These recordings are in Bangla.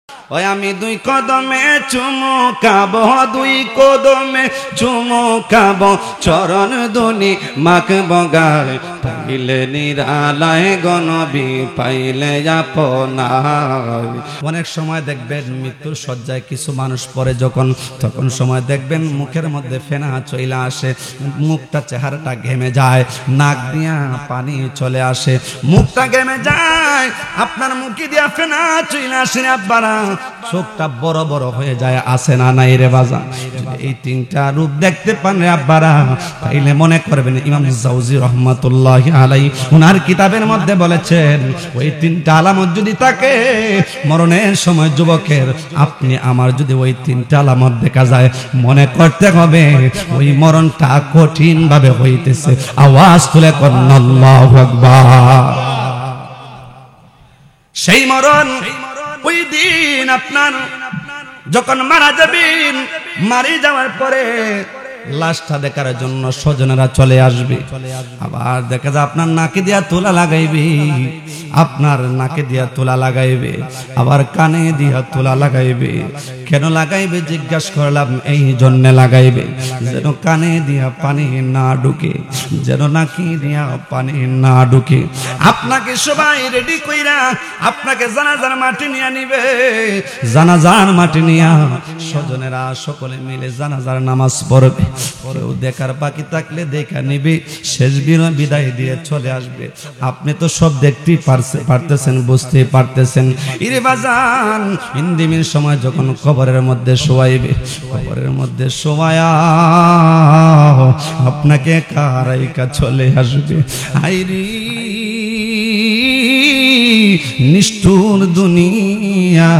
ওই আমি দুই কদমে চুমু খাবো, দুই কদমে চুমু খাবো, চরণ দুনি মাখবো গায়ে, পাইলে নিরালায় গনবি পাইলে আপনার। অনেক সময় দেখবেন মৃত্যুর শয্যায় কিছু মানুষ পড়ে যখন, তখন সময় দেখবেন মুখের মধ্যে ফেনা চলে আসে, মুখটা চেহারাটা ঘেমে যায়, নাক দিয়া পানি চলে আসে, মুখটা ঘেমে যায়, আপনার মুখে দিয়া ফেনা চলে আসে আব্বারা, চোখটা বড় বড় হয়ে যায়, আসে না নাই রে বাজান। এই তিনটা রূপ দেখতে পান রে আব্বারা, তাইলে মনে করবেন ইমাম জাওজি রহমাতুল্লাহি আলাইহি উনার কিতাবের মধ্যে বলেছেন, ওই তিনটা আলামত যদি থাকে মরণের সময় যুবকের আপনি আমার যদি ওই তিনটা আলামত দেখা যায়, মনে করতে হবে ওই মরণটা কঠিন ভাবে হইতেছে। আওয়াজ তুলে কোন আল্লাহু আকবার। সেই মরণ ওই দিন আপনার যখন মারা যাবেন, মারি যাওয়ার পরে লাশটা দেখার জন্য স্বজনেরা চলে আসবে, আবার দেখা যায় আপনার নাকে দিয়া তুলা লাগাইবে, আপনার নাকে দিয়া তুলা লাগাইবে, আবার কানে দিয়া তুলা লাগাইবে। কেন লাগাইবে জিজ্ঞাসা করলাম, এই জন্য লাগাইবে যেন কানে দিয়া পানি না ঢুকে, যেন নাকে দিয়া পানি না ঢুকে। আপনাকে সবাই রেডি কইরা আপনাকে জানাজার মাটি নিয়ে নিবে, জানাজার মাটি নিয়া স্বজনেরা সকলে মিলে জানাজার নামাজ পড়বে, কেউ দেখার বাকি থাকলে দেখা নিবে, শেষ বিদায় দিয়ে চলে আসবে। আপনি তো সব দেখতেই পারতেছেন, বুঝতেই পারতেছেন। ইরে বাজান, ইন্দিমির সময় যখন কবরের মধ্যে শোয়াইবে, কবরের মধ্যে শোয়ায়া আপনাকে কারাইকা চলে আসবে। আইরি নিষ্ঠুর দুনিয়া,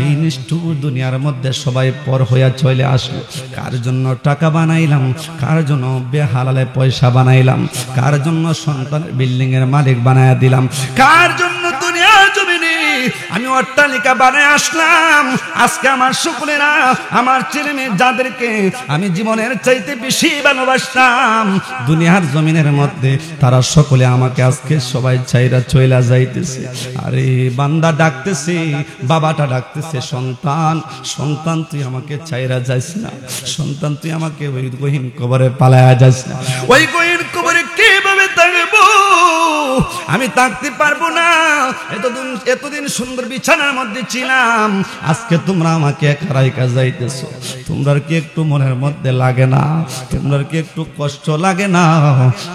এই নিষ্ঠুর দুনিয়ার মধ্যে সবাই পর হইয়া চলে আসলো। কার জন্য টাকা বানাইলাম, কার জন্য বেহালালে পয়সা বানাইলাম, কার জন্য সন্তানের বিল্ডিং এর মালিক বানায়া দিলাম, কার জন্য দুনিয়ার জমিনে আমি অট্টালিকা বানায় আসলাম। আজকে আমার সকলেরা, আমার ছেলে মেয়ে যাদেরকে আমি জীবনের চাইতে বেশি ভালোবাসতাম দুনিয়ার জমিনের মধ্যে, তারা সকলে আমাকে আজকে সবাই চাইরা চইলা যাইতেছে। আরে বান্দা ডাকতেছে, বাবাটা ডাকতেছে, সন্তান সন্তান তুই আমাকে চাইরা যাইস না, সন্তান তুই আমাকে ওই গহীন কবরে পালায়া যাইস না। ওই গহীন কবরে কিভাবে থাকবো, আমি থাকতে পারবো না। এতদিন সুন্দর বিছানার মধ্যে ছিলাম, আজকে তোমরা আমাকে একা রাইখা যাইতেছো। তোমরা কি একটু মনের মধ্যে লাগে না? তোমরা কি একটু কষ্ট লাগে না?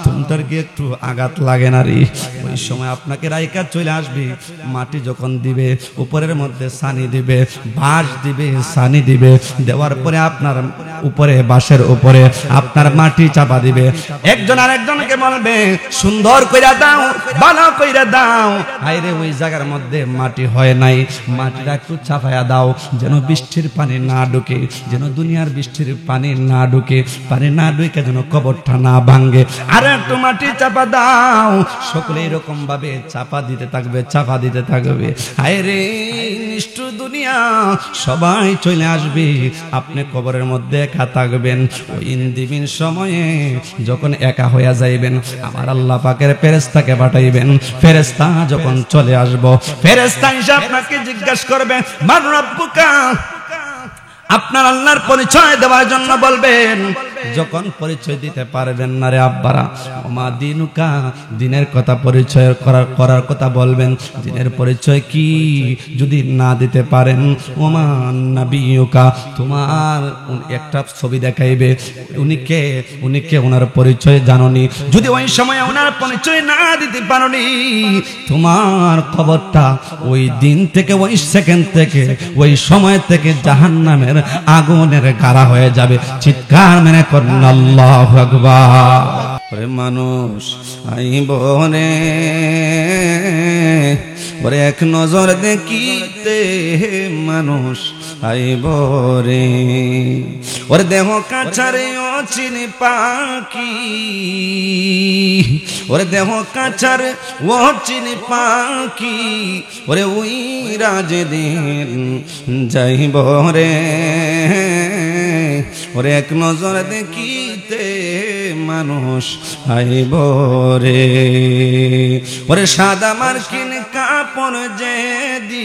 তোমরা কি একটু আঘাত লাগে না রে? ওই সময় আপনাকে রাইখা চলে আসবে, মাটি যখন দিবে উপরের মধ্যে সানি দিবে, বাঁশ দিবে, সানি দিবে, দেওয়ার পরে আপনার উপরে বাঁশের উপরে আপনার মাটি চাপা দিবে। একজন আরেকজনকে বলবে সুন্দর কইরা দাও, ভালো কইরা দাও। আইরে ওই জায়গার মধ্যে মাটি হয় নাই, মাটিটা একটু চাপায়া দাও, যেন বৃষ্টির পানি না ঢুকে, যেন দুনিয়ার বৃষ্টির পানি না ঢুকে, পানি না ঢুকে যেন কবরটা না ভাঙ্গে। আর একটু মাটি চাপা দাও। সকলে এরকম ভাবে চাপা দিতে থাকবে, চাপা দিতে থাকবে। আইরে নিষ্ঠুর দুনিয়া, সবাই চলে আসবে, আপনি কবরের মধ্যে একা থাকবেন। ওই ইন্দিমিন সময়ে যখন একা হইয়া যাইবেন, আমার আল্লাহ পাকের ফেরেশতাকে পাঠাইবেন। ফেরেশতা যখন চলে আসবো, ফেরেশতা এসে আপনাকে জিজ্ঞাসা করবে মান রাব্বুকা, আপনার আল্লাহর পরিচয় দেওয়ার জন্য বলবেন। যখন পরিচয় দিতে পারবেন না রে আব্বারা, ওমা দিনুকা, দিনের কথা পরিচয় করার কথা বলবেন। দিনের পরিচয় কি যদি না দিতে পারেন, ওমা নাবিয়ুকা, তোমার একটা ছবি দেখাইবে, উনিকে ওনার পরিচয় জানোনি। যদি ওই সময় ওনার পরিচয় না দিতে পারোনি, তোমার খবরটা ওই দিন থেকে, ওই সেকেন্ড থেকে, ওই সময় থেকে জাহান্নামের আগুনের গাড়া হয়ে যাবে। চিৎকার মেরে করুন আল্লাহু আকবার। ওরে মানুষ আইব রে, ওরে এক নজর দেখিতে মানুষ আইব রে, ওরে দেহ কাছারে অচিনি পাখি, ওরে দেহ কাছারে অচিনি পাখি, ওরে ওই রাজদিন যাইব রে, ওরে এক নজর দেখিতে মানুষ আইব রে। ওরে সাদা মার্কিন কাপড় যেদিন,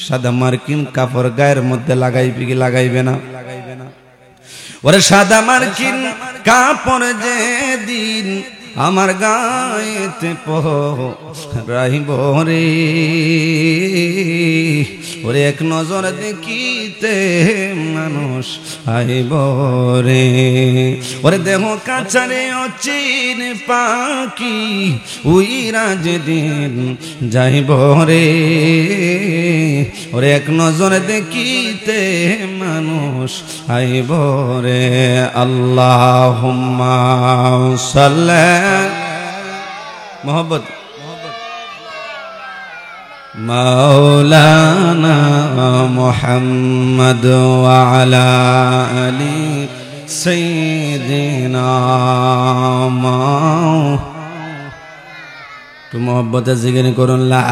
সাদা মার্কিন কাপড় গায়ের মধ্যে লাগাইবে কি লাগাইবে না? ওরে সাদা মার্কিন কাপড় যেদিন আমার গায়েতে পরাইব রে। ওরে এক নজর দেখিতে মানুষ আইব রে। ওরে দেহ কাছারে অচিন পাখি উইরা যেদিন যাইব রে। ওরে এক নজর দেখিতে মানুষ আইব রে। আল্লাহুম্মা সাল্লি মোহাম্মদ মাওলানা মুহাম্মদ ওয়া আলা আলি সাইয়্যিদিনা তো মোহাম্মদ জিকির করুন লা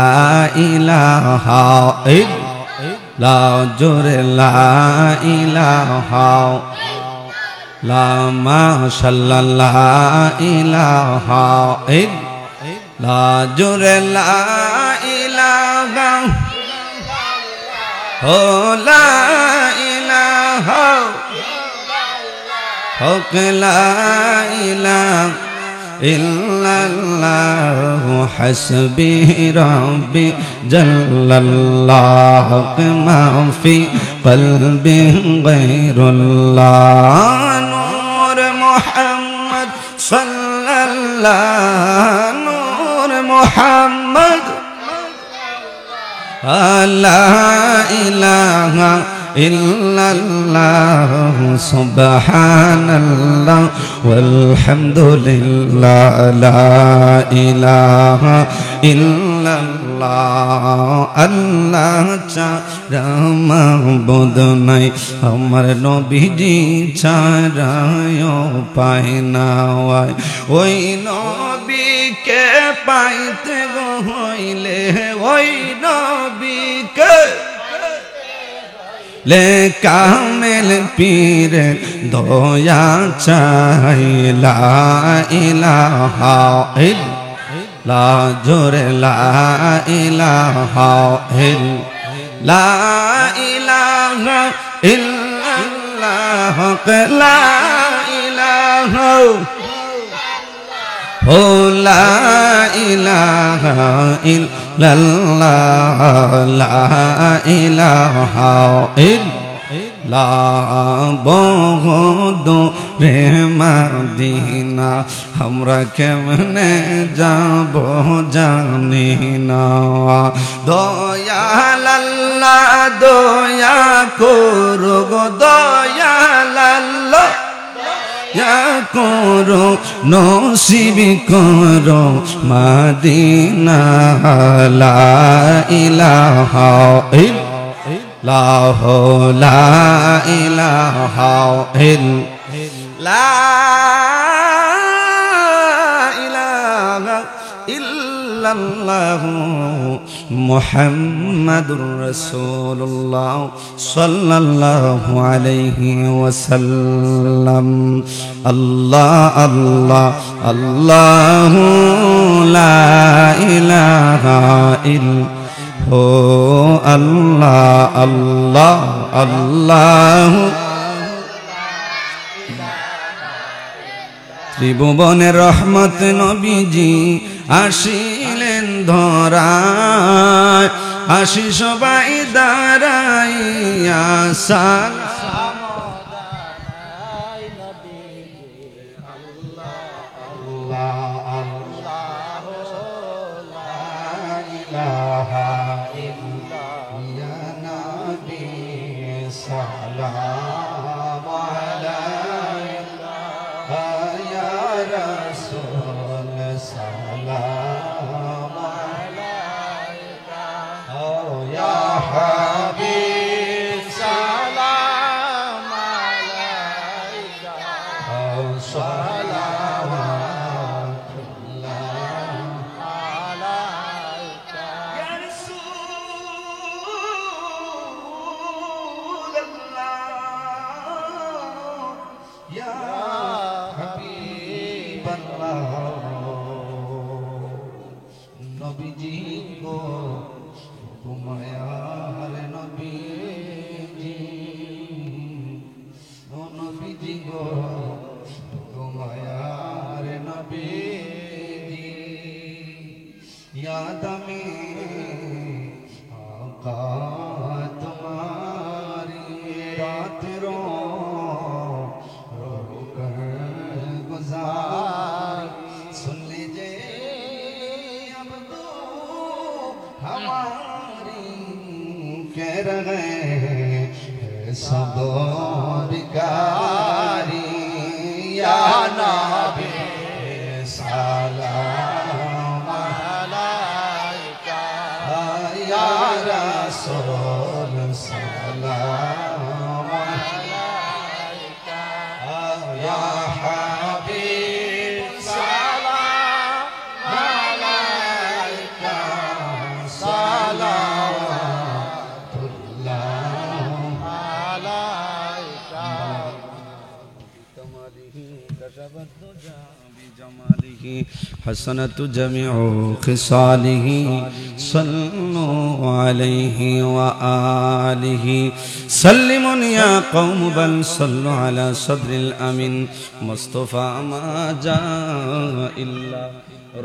ইলাহা ইল্লাল্লাহ জোরে লা ইলাহা লা মাশাআল্লাহ লা ইলাহা ইল্লাল্লাহ জোরে লা ইলাহা ও লা ইলাহা হক লা ইলাহা ইল্লাল্লাহু হাসবি রাব্বি জাল্লাল্লাহ মা ফি কলবি গায়রুল্লাহ নূর মুহাম্মদ সাল্লাল্লাহু নূর মুহাম্মদ লা ইলাহা ইল্লাল্লাহ সুবহানাল্লাহ ওয়ালহামদুলিল্লাহ লা ইলাহা ইল্লাল্লাহ আল্লাহ ছাড়া মাবুদ নাই আমার নবীজি ছাড়া পায় না ওই নবীকে পাইতে হইলে ওই নবীকে ले कामिल पीर दोया चाहे ला इलाहा इल्ला जोरे ला इलाहा इल्ला इलाहा इल्लल्लाह ला इलाहा हो ला इलाहा इल्लल्लाह ला इलाहा इल्लल्लाह बहुत रे मदीना हमरा केमने जाबो जानी ना दयाल अल्लाह दया करो गो दयाल अल्लाह या करो नसीब करो मदीना ला इलाहा इल्लल्लाह ला इलाहा इल्लल्लाह मुहम्मदुर रसूलुल्लाह सल्लल्लाहु अलैहि वसल्लम अल्लाह अल्लाह अल्लाह ला इलाहा इल्लल्लाह हो अल्लाह अल्लाह अल्लाह त्रिभुवने रहमत नबीजी आशिलेन धराय आशी सबाई दाराइया सालाम दाराय नबीजी अल्लाह अल्लाह ला इलाहा इल्लल्लाह या नबी सलाम अलैका या रसूल सलाम अलैका ओ या हबीब सलाम अलैका ओ सलावतुल्लाह अलैका या रसूलल्लाह মায়ার নবীজি ও নবীজি গো মায়ার নবীজি याद में आका तुम्हारी रात रो कर गुजार सुन लीजिए अब तो हमारी कह रहे हैं सब बिकारी या नबी सलाम रसूल सलाम अलैका या हबीब सलाम अलैका सलावतुल्लाह अलैका कमलिही कशबत दुजा बिजमालिही हसनत जमीउ खिसालिही सल्लु अलैहि व आलिहि सल्लिमुन या कौम बल सल्लु अला सद्रिल अमीन मुस्तफा मा जा इल्ला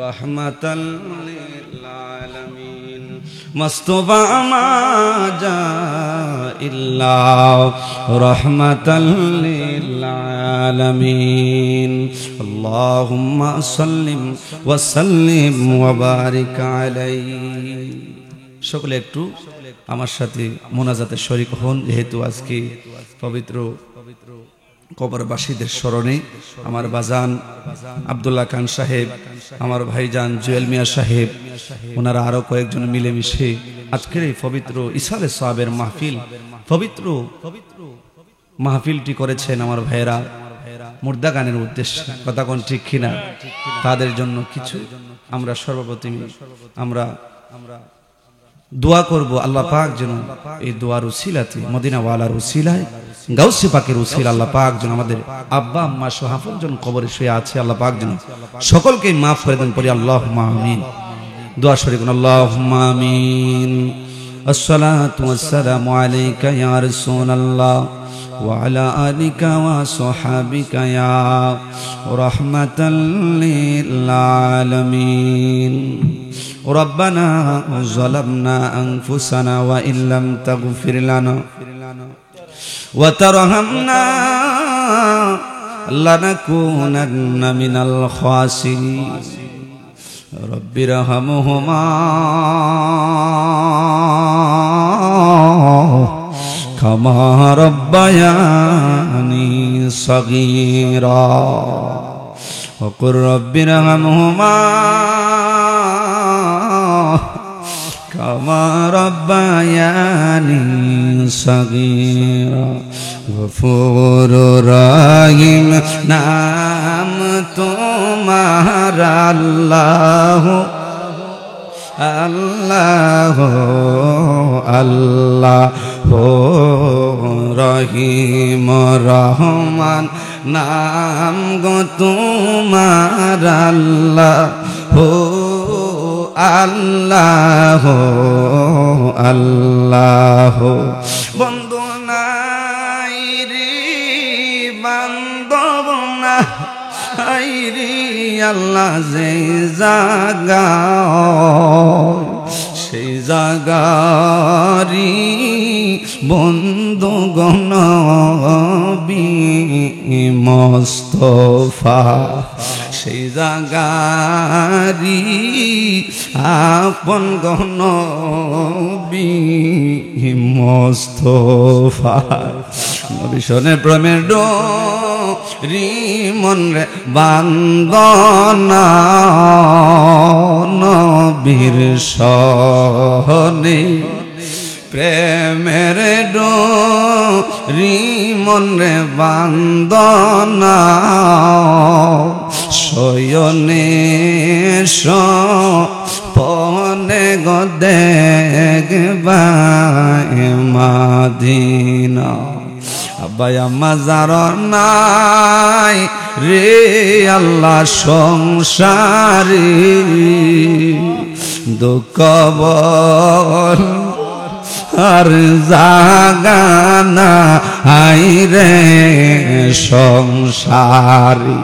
रहमतल लिल आलमीन मुस्तफा मा जा इल्ला रहमतल लिल आलमीन अल्लाहुम्मा सल्लिम व सल्लिम व बारिक अलैहि সকলে একটু আমার সাথে মোনাজাতে শরীক হন যেহেতু আজকে পবিত্র কবরবাসীদের স্মরণে আমার বাজান আব্দুল্লাহ খান সাহেব আমার ভাইজান জুয়েল মিয়া সাহেব ওনারা আরো কয়েকজন মিলেমিশে আজকের এই পবিত্র ইসালে সাহাবের মাহফিল পবিত্র মাহফিলটি করেছেন আমার ভাইরা মুর্দা গানের উদ্দেশ্যে কথা কোন ঠিক কিনা তাদের জন্য কিছু আমরা সর্বপ্রথম আমরা দোয়া করব আল্লাহ পাক যেন এই দোয়ার উসিলাতে মদিনা ওয়ালার উসিলায় গাউসে পাকের উসিলা আল্লাহ পাক যেন আমাদের আব্বা আম্মা সহ আপনজন কবরে শুয়ে আছে আল্লাহ পাক যেন সকলকে মাফ করে দেন পড়ি আল্লাহুম্মা আমিন দোয়া শরীক আল্লাহুম্মা আমিন আসসালাতু ওয়াসসালামু আলাইকা ইয়া রাসূলুল্লাহ ওয়া আলা আলিকা ওয়া সাহাবিকা ইয়া রাহমাতাল লিল আলামিন ربنا ظلمنا أنفسنا وإن لم تغفر لنا وترحمنا لنكونن من الخاسرين رب ارحمهما كما ربياني صغيرا وقل رب ارحمهما كما ربياني صغيرا غفور رحيم नाम तुम्हारा अल्लाह अल्लाह अल्लाह रहीम रहमान नाम गो तुम्हारा अल्लाह আল্লাহ আল্লাহ বন্ধু নাই রে বান্ধব নাই রে আল্লাহ যে জাগা সেই জাগারি বন্ধু গনবী মুস্তাফা সেই জাগারি আপন গনবী মুস্তাফা নবী শোনে প্রেমের ডোরি মন রে বান্দনা নবীর শনে প্রেমের ডোরি মন রে বান্দনা শয়নে পনে গো দেখবা মাদিনা আব্বাই আম্মা যার নাই রে আল্লাহ সংসারে দুঃখ বল আর জাগানা হাই রে সংসারী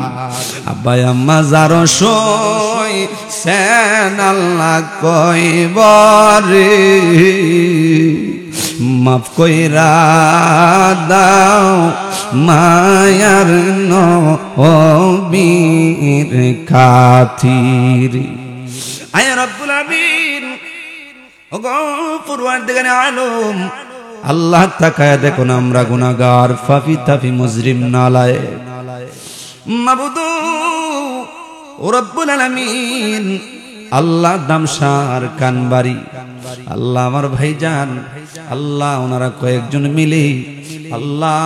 আব্বা আম্মা যারো সই সেন আল্লাহ কইবরে মাফ কইরা দাও মায়ার নবীর খাতিরে আয় রব্বুল আমিন ও গো পরওয়ারদিগারে আলম আল্লাহ তাকায়া দেখুন আমরা গুনাহগার ফাফি তাফি মুজরিম নালায় মাবুদ ও রব্বুল আলামিন আল্লাহ দামসার কানবাড়ি আল্লাহ আমার ভাইজান আল্লাহ ওনারা কয়েকজন মিলে আল্লাহ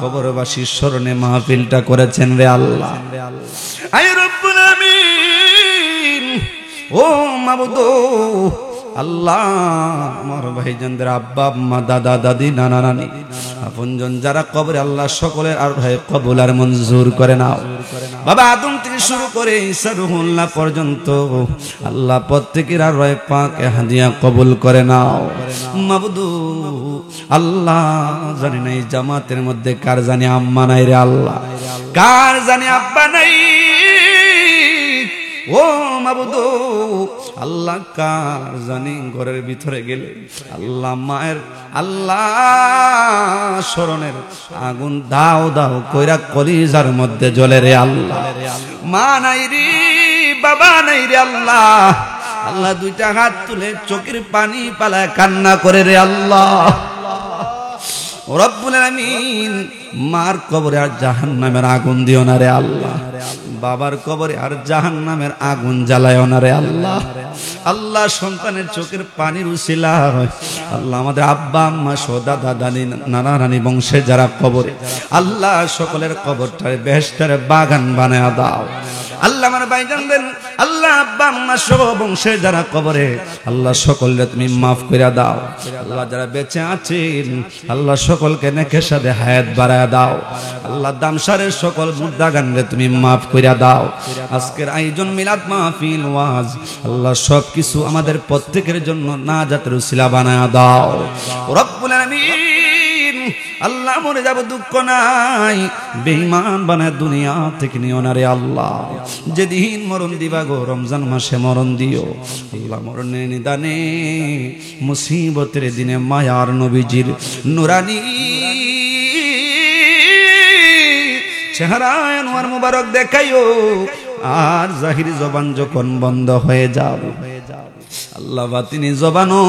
কবরবাসীর স্মরণে মাহফিলটা করেছেন রে আল্লাহ আয় রব্বুল আমিন ও মাবুদ আল্লাহ আমার ভাইজানদের আব্বা আম্মা দাদা দাদি নানা নানি আপনজন যারা কবরে আল্লাহ সকলের আর ভাই কবুল আর মঞ্জুর করে নাও বাবা আদম থেকে শুরু করে ঈসা রুহুল্লাহ পর্যন্ত আল্লাহ প্রত্যেকের আর রয় পাক হাদিয়া কবুল করে নাও মাবুদ আল্লাহ জানি না এই জামাতের মধ্যে কার জানি আম্মা নাই রে আল্লাহ কার জানি আব্বা নাই ও মাবুদ আল্লাহ কার জানি ঘরের ভিতরে গেলে আল্লাহ মায়ের আল্লাহ স্মরণের আগুন দাও দাও কইরা কলিজার মধ্যে জ্বলে রে আল্লাহ মা নাই রে বাবা নাই রে আল্লাহ আল্লাহ দুইটা হাত তুলে চোখের পানি পালায় কান্না করে রে আল্লাহ রব্বুল আলামিন মার কবরে আর জাহান্নামের আগুন দিও না রে আল্লাহ বাবার কবরে আর জাহান্নামের আগুন জ্বালায়ও না রে আল্লাহ আল্লাহ সন্তানের চোখের পানির উসিলা আল্লাহ আমাদের আব্বা আম্মা সহ দাদা দাদি নানা নানি বংশে যারা কবরে আল্লাহ সকলের কবরটারে বেহেশতের বাগান বানায়া দাও আল্লাহ আমার ভাইজানদের আল্লাহ আব্বা আম্মা সহ বংশে যারা কবরে আল্লাহ সকলকে তুমি মাফ করে দাও আল্লাহ যারা বেঁচে আছেন আল্লাহ সকলকে নেকের সাথে হায়াত বাড়ায়া দাও আল্লাহ দামসারের সকল মুর্দাগানকে তুমি মাফ করে দাও আজকের আয়োজন মিলাদ মাহফিল ওয়াজ আল্লাহ সবকিছু আমাদের প্রত্যেকের জন্য নাজাতের উসিলা বানায়া দাও রব্বুল আলামিন আল্লাহ মরে যাব দুঃখ নাই বেঈমান বানায় দুনিয়া থেকে নিও না রে আল্লাহ যেদিন মরণ দিবা গো রমজান মাসে মরণ দিও আল্লাহ মরণের নিদানে মুসিবতের দিনে মায়ার নবীজির নুরানি চেহারা আনোয়ার মুবারক দেখাইও আর জাহিরি জবান যখন বন্ধ হয়ে যাবে আল্লাহ বাতিনি জবানও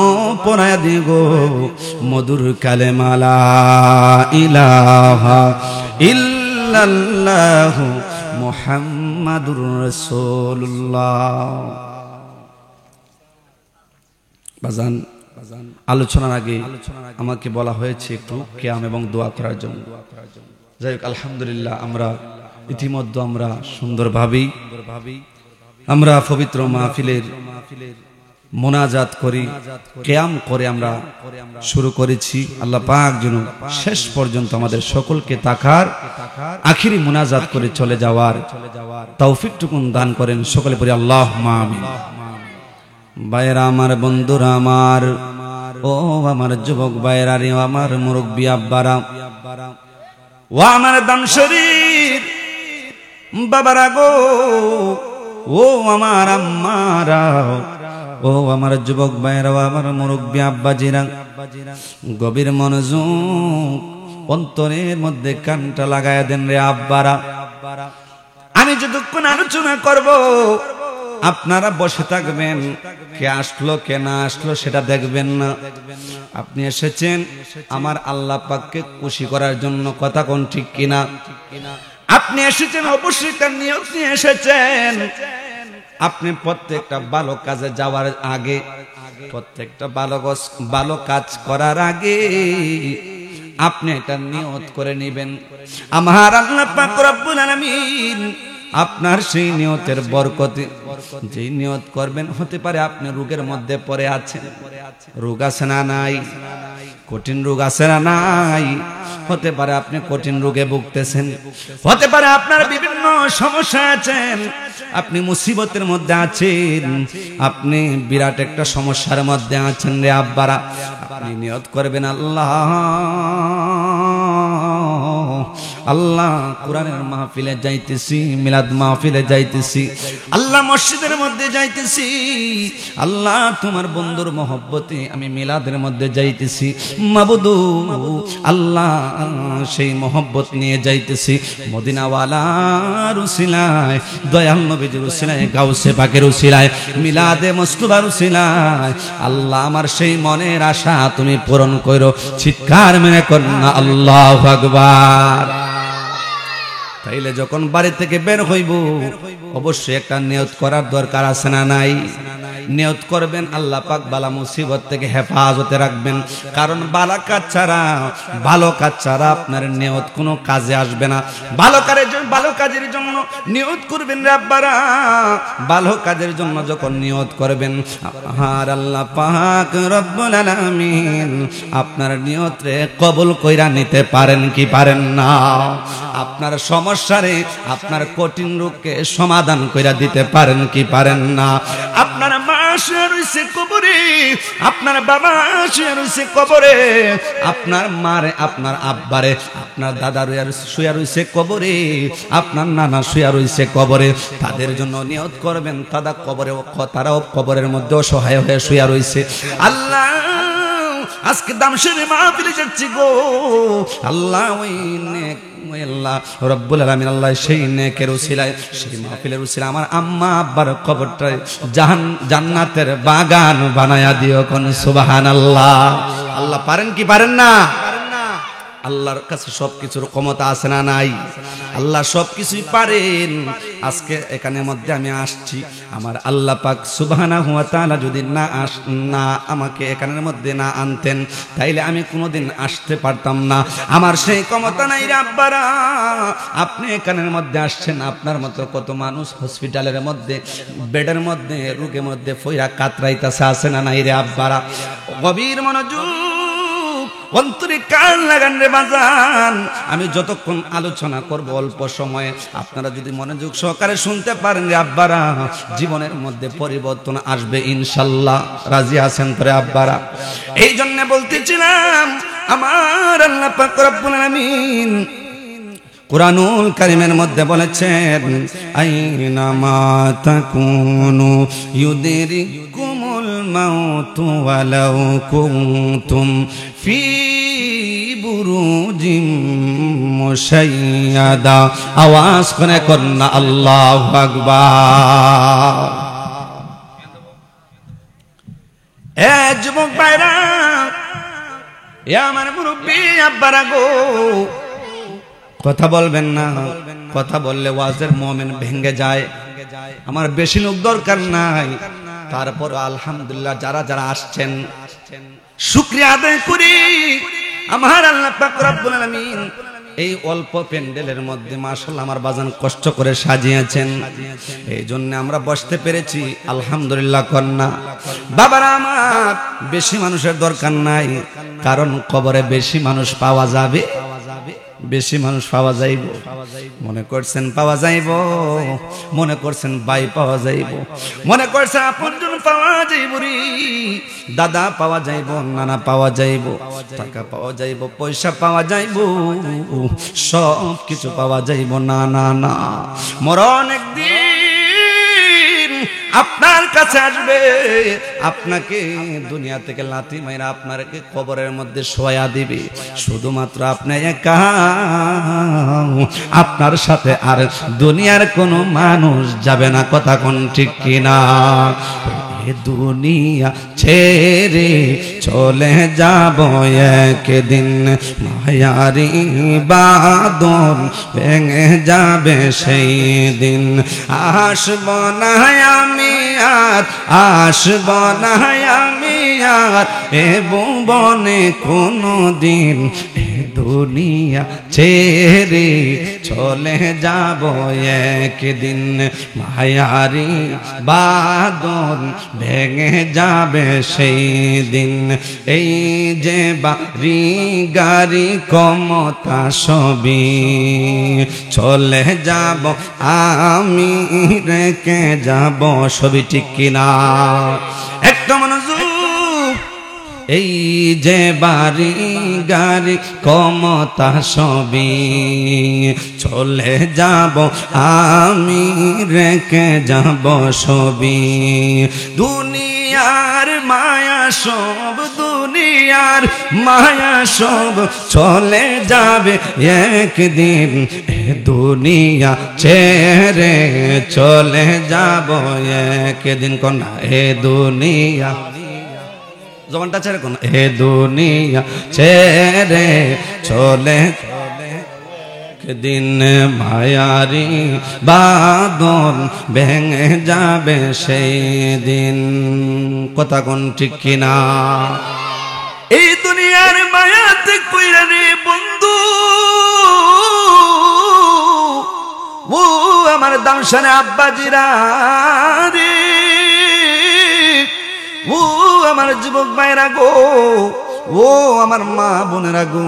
পড়ায়া দিগো মধুর কালেমা লা ইলাহা ইল্লাল্লাহু মুহাম্মাদুর রাসূলুল্লাহ বাজান আলোচনার আগে আমাকে বলা হয়েছে একটু কিয়াম এবং দোয়া করার জন্য যাই হোক আলহামদুলিল্লাহ আমরা ইতিমধ্যে আমরা সুন্দরভাবেই আমরা পবিত্র মাহফিলের মোনাজাত করি কিয়াম করে আমরা শুরু করেছি আল্লাহ পাক যেন শেষ পর্যন্ত আমাদের সকলকে তাকার আখিরি মোনাজাত করে চলে যাওয়ার তৌফিকটুকুন দান করেন সকলে পড়ি আল্লাহুম্মা আমিন ভাইরা আমার বন্ধুরা আমার ও আমার যুবক ভাইরা রে আমার মুরব্বি আব্বারা ও আমার দাম শরীর বাবারা গো ও আমার আম্মারা ও আমার যুবক ভাইরা আমার মুরব্বি আব্বাজিরা গভীর মনোযোগ অন্তরের মধ্যে কানটা লাগায়া দেন রে আব্বারা আমি যতক্ষণ আলোচনা করব আপনারা বসে থাকবেন কে আসলো কে না আসলো সেটা দেখবেন না আপনি এসেছেন আমার আল্লাহ পাককে খুশি করার জন্য কথা কোন ঠিক কিনা আপনি এসেছেন অবশ্যই তার নিয়ত নিয়ে এসেছেন আপনি প্রত্যেকটা ভালো কাজে যাওয়ার আগে প্রত্যেকটা ভালো কাজ করার আগে আপনি এটা নিয়ত করে নেবেন আমার আল্লাহ পাক রব্বুল আলামিন আপনার সেই নিয়তের বরকতে যে নিয়ত করবেন হতে পারে আপনি রোগের মধ্যে পড়ে আছেন রোগ আছে না নাই কঠিন রোগ আছে না নাই? হতে পারে আপনি কঠিন রোগে ভুগতেছেন, হতে পারে আপনার বিভিন্ন সমস্যা আছেন, আপনি মুসিবতের মধ্যে আছেন, আপনি বিরাট একটা সমস্যার মধ্যে আছেন রে আব্বারা। আপনি নিয়ত করবেন আল্লাহ আল্লাহ কোরআনের মাহফিলে যাইতেছি, মিলাদ মাহফিলে যাইতেছি, আল্লাহ মসজিদের মধ্যে যাইতেছি, আল্লাহ তোমার বন্ধুর মহব্বতে আমি মিলাদের মধ্যে যাইতেছি, মাবুদু আল্লাহ সেই মহব্বত নিয়ে যাইতেছি মদিনাওয়ালার উসিলায়, দয়াল নবীর উসিলায়, গাউসে পাকের উসিলায়, মিলাদে মুস্তাফার উসিলায়। আল্লাহ আমার সেই মনের আশা তুমি পূরণ করো। চিৎকার মেরে কন্যা আল্লাহু আকবার। তাইলে যখন বাড়ি থেকে বের হইব অবশ্যই একটা নিয়ত করার দরকার আছে না নাই? নিয়ত করবেন আল্লাহ পাক বালা মুসিবত থেকে হেফাজতে রাখবেন। কারণ ভালো কাজ ছাড়া আপনার নিয়ত কোনো কাজে আসবে না। ভালো কাজের জন্য নিয়ত করবেন রে আব্বারা। ভালো কাজের জন্য যখন নিয়ত করবেন আর আল্লাহ পাক রব্বুল আলামিন আপনার নিয়তরে কবুল কইরা নিতে পারেন কি পারেন না? আপনার সমস্যারে, আপনার কঠিন রোগকে সমাধান কইরা দিতে পারেন কি পারেন না? আপনার মা শুয়ে রইছে কবরে, আপনার বাবা শুয়ে রইছে কবরে, আপনার মারে, আপনার আব্বারে, আপনার দাদা শুয়ে রইছে কবরে, আপনার নানা শুয়ে রইছে কবরে। তাদের জন্য নিয়ত করবেন তারাও কবরের মধ্যে অসহায় হয়ে শুয়ে রইছে। আল্লাহ আজকে দামশের মাহফিলে যাচ্ছি গো আল্লাহ, ওই নেক আল্লাহ রব্বুল আলামিন আল্লাহ সেই নেকের উসিলায়, সেই মাহফিলের উসিলায় আমার আম্মা আব্বার কবরটায় জান্নাতের বাগান বানায়া দিও কোন সুবহানাল্লাহ। আল্লাহ পারেন কি পারেন না? আল্লাহর কাছে সবকিছুর ক্ষমতা আছে না নাই? আল্লাহ সবকিছুই পারেন। আজকে এখানের মধ্যে আমি আসছি, আমার আল্লাহ পাক সুবহানাহু ওয়া তাআলা যদি না আমাকে এখানের মধ্যে না আনতেন তাইলে আমি কোনোদিন আসতে পারতাম না। আমার সেই ক্ষমতা নাই রে আব্বারা। আপনি এখানের মধ্যে আসছেন, আপনার মতো কত মানুষ হসপিটালের মধ্যে, বেডের মধ্যে, রোগের মধ্যে ফইরা কাতরাইতাছে, আছে না নাই রে আব্বারা? গভীর মনোযোগ অন্তরে কান লাগান রে বাজান। আমি যতক্ষণ আলোচনা করব অল্প সময়ে, আপনারা যদি মনোযোগ সহকারে শুনতে পারেন রে আব্বারা, জীবনের মধ্যে পরিবর্তন আসবে ইনশাল্লাহ। রাজি আছেন তো রে আব্বারা? এই জন্য বলতেছিলাম আমার আল্লাহ পাক রব্বুল আলামিন কুরআনুল কারীমের মধ্যে বলেছেন আইনামা তাকুনু ইউদরিকুমুল মাউতু ওয়ালাউ কুনতুম ফি বুরুজিম মুশাইয়াদা। আওয়াজ করে কন্না আল্লাহু আকবার। এ যুবক ভাইরা, এ আমার মুরব্বি আব্বারা গো, কথা বলবেন না। কথা বললে ওয়াজের মোমেন ভেঙে যায়। আমার বেশি লোক দরকার নাই, তারপর আলহামদুলিল্লাহ যারা যারা আসছেন শুকরিয়া আদায় করি। আমার আল্লাহ পাক রব্বুল আলামিন এই অল্প প্যান্ডেলের মধ্যে মাশাআল্লাহ আমার বাজান কষ্ট করে সাজিয়েছেন, এই জন্য আমরা বসতে পেরেছি আলহামদুলিল্লাহ। কন্যা বাবারা আমার, বেশি মানুষের দরকার নাই, কারণ কবরে বেশি মানুষ পাওয়া যাবে, বেশি মানুষ পাওয়া যাইব। মনে করছেন পাওয়া যাইব, মনে করছেন ভাই পাওয়া যাইব, মনে করছেন আপনজন পাওয়া যাইব রে, দাদা পাওয়া যাইব, নানা পাওয়া যাইব, টাকা পাওয়া যাইব, পয়সা পাওয়া যাইব, সব কিছু পাওয়া যাইব না। না না, মরণ একদিন আপনার কাছে আসবে, আপনাকে দুনিয়া থেকে লাথি মাইরা আপনাকে কবরের মধ্যে শোয়া দিবে। শুধুমাত্র আপনি একা, আপনার সাথে আর দুনিয়ার কোনো মানুষ যাবে না। কথা কোন ঠিক কিনা? দুনিয়া ছেড়ে চলে যাব একদিন, মায়ারি বাঁধন ভেঙে যাবে সেই দিন। আসব না আমি আর, আসব না আমি আর এ ভুবনে কোনো দিন। দুনিয়া ছেড়ে চলে যাব একদিন, মায়ারি বাঁধন ভেঙে যাবে সেই দিন। এই যে বাড়ি গাড়ি ক্ষমতা সবই চলে যাব আমি, রেখে যাব সবই, ঠিক কিনা? একটা মনোযোগ। এই যে বাড়ি গাড়ি ক্ষমতা সবই চলে যাব আমি, রেখে যাব সবই। দুনিয়ার মায়া সব, দুনিয়ার মায়া সব চলে যাবে একদিন, দুনিয়া ছেড়ে চলে যাব একদিন। কোন এ দুনিয়া, জবানটা ছেড়ে কোন, এ দুনিয়া ছেড়ে চলে দিন, মায়ারি বাঁধন ভেঙে যাবে সেই দিন। কথা কোন ঠিক কিনা? এই দুনিয়ার মায়াতে কইরা রে বন্ধু, ও আমার দামশানে আব্বাজিরা রে, ও আমার যুবক ভাইরা গো, ও আমার মা বোনেরা গো,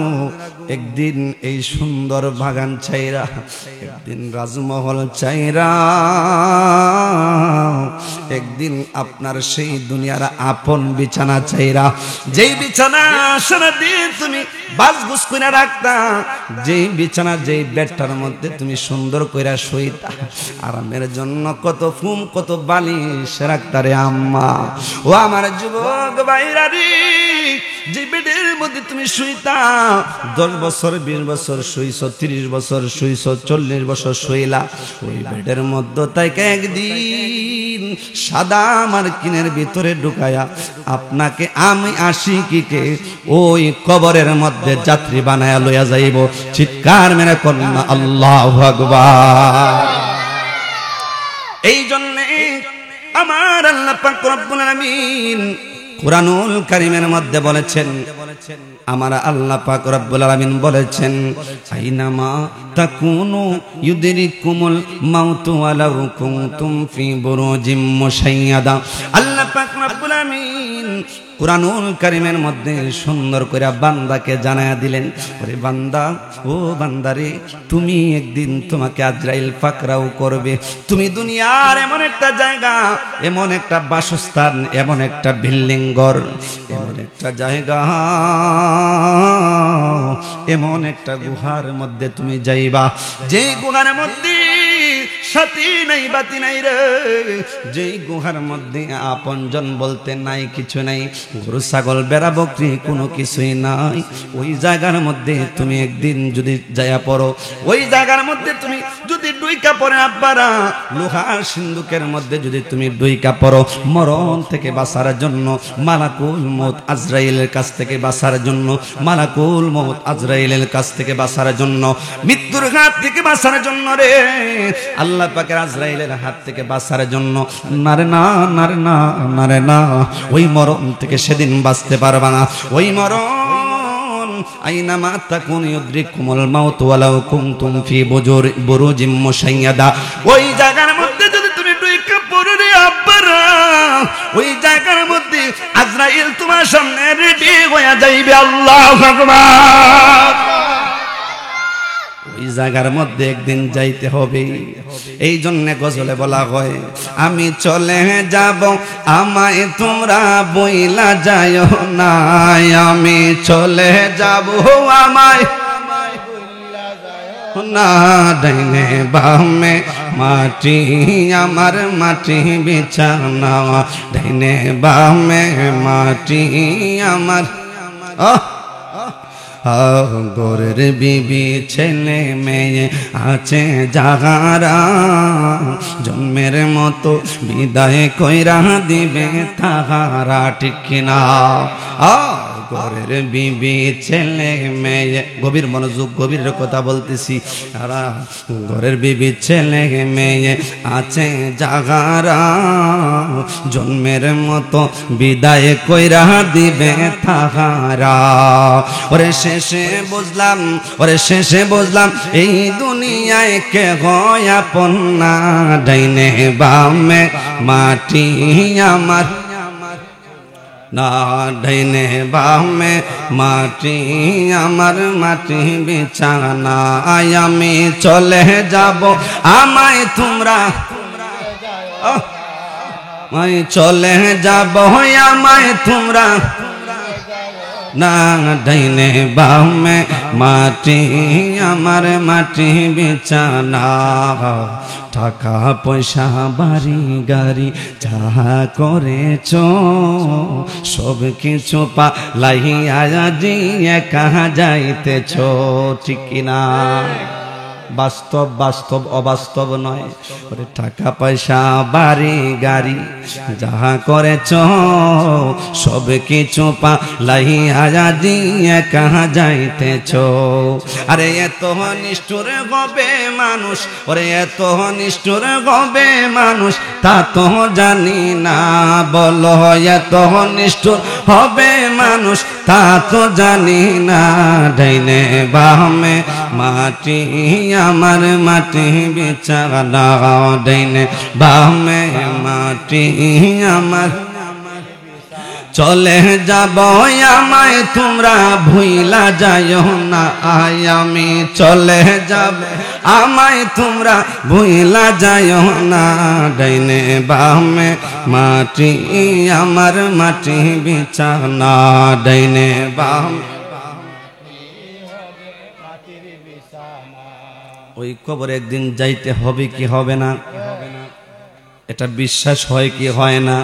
একদিন এই সুন্দর বাগান চাইরা, একদিন রাজমহল চাইরা, একদিন আপনার সেই দুনিয়ার আপন বিছানা চাইরা, যেই বিছানা সারাদিন তুমি বাজগুজ কইরা রাখতা, যেই বিছানা যেই বেডটার মধ্যে তুমি সুন্দর কইরা শুইতা, আরামের জন্য কত ফুম কত বালিশ রাখতা রে আম্মা। ও আমার যুবক ভাইরা রে, যে বেডের মধ্যে তুমি শুইতা, 10 বছর 20 বছর শুইছ, 30 বছর শুইছ, 40 বছর শুইলা, ওই বেডের মধ্যে তাইকে একদিন সাদা মার্কিনের ভিতরে ঢুকায়া আপনাকে আমি আশিকিকে ওই কবরের মধ্যে যাত্রী বানায়া লইয়া যাইব। চিৎকার মেরে কন্যা আল্লাহু আকবার। এই জন্যে আমার আল্লাহ পাক রব্বুল আলামিন কুরআনুল কারীমের মধ্যে বলেছেন, আমার আল্লাহ পাক রব্বুল আলামিন বলেছেন, আইনামা তাকুনু ইউদরিকুমুল মাউতু ওয়ালাউ কুনতুম ফি বুরুজিম মুশাইয়াদা। আল্লাহ পাক রব্বুল আলামিন কুরআনুল কারীমের মধ্যে সুন্দর করে বান্দাকে জানায়া দিলেন, ওরে বান্দা, ও বান্দারে, তুমি একদিন তোমাকে আজরাইল পাকড়াও করবে। তুমি দুনিয়ার এমন একটা জায়গা, এমন একটা বাসস্থান, এমন একটা বিল্ডিং ঘর, এমন একটা জায়গা, এমন একটা গুহার মধ্যে তুমি যাইবা, যে গুহার মধ্যে সাথী নাই বাতি নাই রে, যেই গুহার মধ্যে আপনজন বলতে নাই, কিছু নাই, গরু ছাগল বেড়া বকরি কোনো কিছুই নাই। ওই জায়গার মধ্যে তুমি একদিন যদি যায়া পড়ো, ওই জায়গার মধ্যে তুমি যদি ডুইকা পড়ে আব্বারা, লোহার সিন্ধুকের মধ্যে যদি তুমি ডুইকা পড়ো, মরণ থেকে বাঁচার জন্য, মালাকুল মউত আজরাইলের কাছ থেকে বাঁচার জন্য, মালাকুল মউত আজরাইলের কাছ থেকে বাঁচার জন্য, মৃত্যুর হাত থেকে বাঁচার জন্য রে, আল্লাহ পাকের আজরাইলের হাত থেকে বাঁচার জন্য, নারে না, নারে না, নারে না, ওই মরণ থেকে সেদিন বাঁচতে পারবা না। ওই মরণ আইনামা তাকুন ইউদরিকুমুল মাউত ওয়ালাউ কুনতুম ফি বুরুজিম মুশাইয়াদা। ওই জায়গার মধ্যে যদি তুমি ডুইকা পড়ো রে আব্বারা, ওই জায়গার মধ্যে আজরাইল তোমার সামনে রেডি হয়ে যাইবে। আল্লাহু আকবার। ওই জায়গার মধ্যে একদিন যাইতে হবে। এই জন্য গজলে বলা হয়, আমি চলে যাব আমায় তোমরা বইলা যায় না, আমি চলে যাব আমায় না, ডাইনে বামে মাটি আমার মাটি বিছানা, ডাইনে বামে মাটি আমার। গোরের বিবি ছেলে মেয়ে আছে যাহারা, জন্মের মতো বিদায় কইরা দিবে তাহারা, ঠিক কিনা? ঘরের বিবি ছেলে মেয়ে, গভীর মনোযোগ, গভীর কথা বলতেছি। তারা ঘরের বিবি ছেলে মেয়ে আছে জাগারা, জন্মের মতো বিদায় কইরা দিবে তাহারা। ওরে শেষে বুঝলাম, ওরে শেষে বুঝলাম এই দুনিয়ায় কে হয় আপন না, ডাইনে বামে মাটি আমার না, ডাইনে বামে মাটি আমার, মাটি বিছানা। আমি চলে যাব আমায় তোমরা, আমি চলে যাব আমায় তোমরা না, ডাইনে বামে মাটি আমার, মাটি বিছানা। টাকা পয়সা বাড়ি গাড়ি যা করেছ সব কিছু পালাইয়া দিয়ে কাহা যাইতেছ, ঠিক কিনা? বাস্তব বাস্তব, অবাস্তব নয়। ওরে টাকা পয়সা বাড়ি গাড়ি যাহা করেছ সব কিছু পালাইয়া দিয়ে কাহা যাইতেছ। আরে এত নিষ্ঠুর হবে মানুষ, ওরে এত নিষ্ঠুর হবে মানুষ তা তো জানি না, বলো এত নিষ্ঠুর হবে মানুষ তা তো জানি না, ডাইনে বামে মাটি আমার, মাটি বিছানা, ডাইনে বামে মাটি আমার। চলে যাব আমায় তোমরা ভুইলা যাইও না, আমি চলে যাব আমায় তোমরা ভুইলা যাইও না, ডাইনে বামে মাটি আমার, মাটি বিছানা, ডাইনে বামে। ওই কবরে একদিন যাইতে হবে কি হবে না, এটা বিশ্বাস হয় কি হয় না?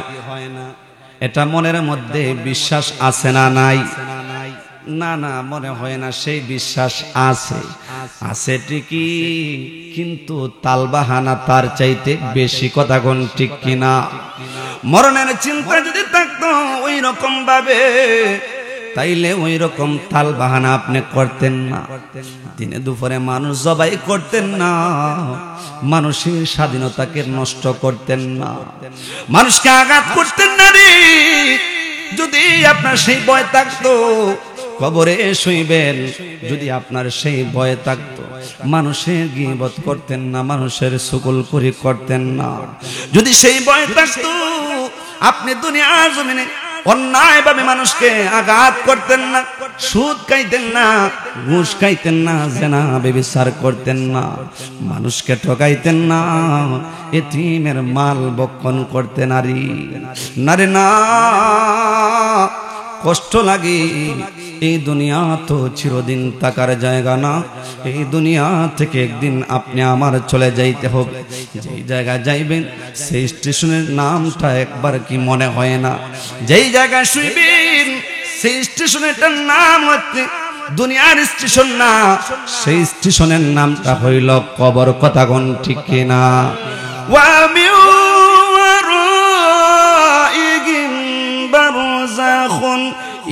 এটা মনের মধ্যে বিশ্বাস আছে না নাই? না না, মনে হয় না সেই বিশ্বাস আছে, আছে ঠিকই, কিন্তু তালবাহানা তার চাইতে বেশি, কথা কোন ঠিক কিনা? মরণের চিন্তা যদি থাকতো ওই রকম ভাবে, তাইলে ওই রকম তাল বাহানা আপনি করতেন না, দিনে দুপুরে মানুষ জবাই করতেন না, মানুষের স্বাধীনতাকে নষ্ট করতেন না, মানুষকে আঘাত করতেন না রে। যদি আপনার সেই ভয় থাকতো কবরে শুইবেন, যদি আপনার সেই ভয় থাকতো মানুষের গীবত করতেন না, মানুষের চুগলখড়ি করতেন না, যদি সেই ভয় থাকতো আপনি দুনিয়ার জমিনে অন্যায় ভাবে মানুষকে আঘাত করতেন না, সুদ খাইতেন না, ঘুষ খাইতেন না, জেনা ব্যভিচার করতেন না, মানুষকে ঠকাইতেন না, এতিমের মাল বক্ষণ করতেন নারে না। কষ্ট লাগে, এই দুনিয়া তো চিরদিন থাকার জায়গা না, এই দুনিয়া থেকে একদিন আপনি আমার চলে যাইতে হবে। যেই জায়গা যাইবেন সেই স্টেশনের নামটা একবার কি মনে হয় না? যেই জায়গায় শুইবেন সেই স্টেশনের নাম হচ্ছে দুনিয়ার স্টেশন না, সেই স্টেশনের নামটা হইল কবর, কথা কোন ঠিক কিনা? বারযাখুন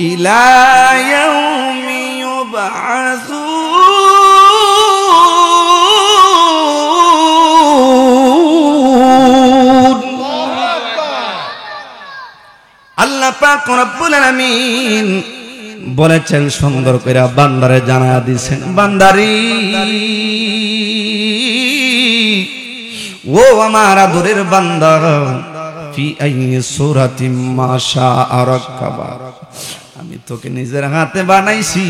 ইলা ইয়াউমি ইউবআসুন। আল্লাহ পাক রব্বুল আলামিন বলেছেন, সুন্দর করে বান্দারে জানায়া দিয়েছেন, বান্দারি ও আমার আদরের বান্দা, ফি আইয়ি সূরাতিম মা শাআ রাক্কাবা, আমি তোকে নিজের হাতে বানাইছি,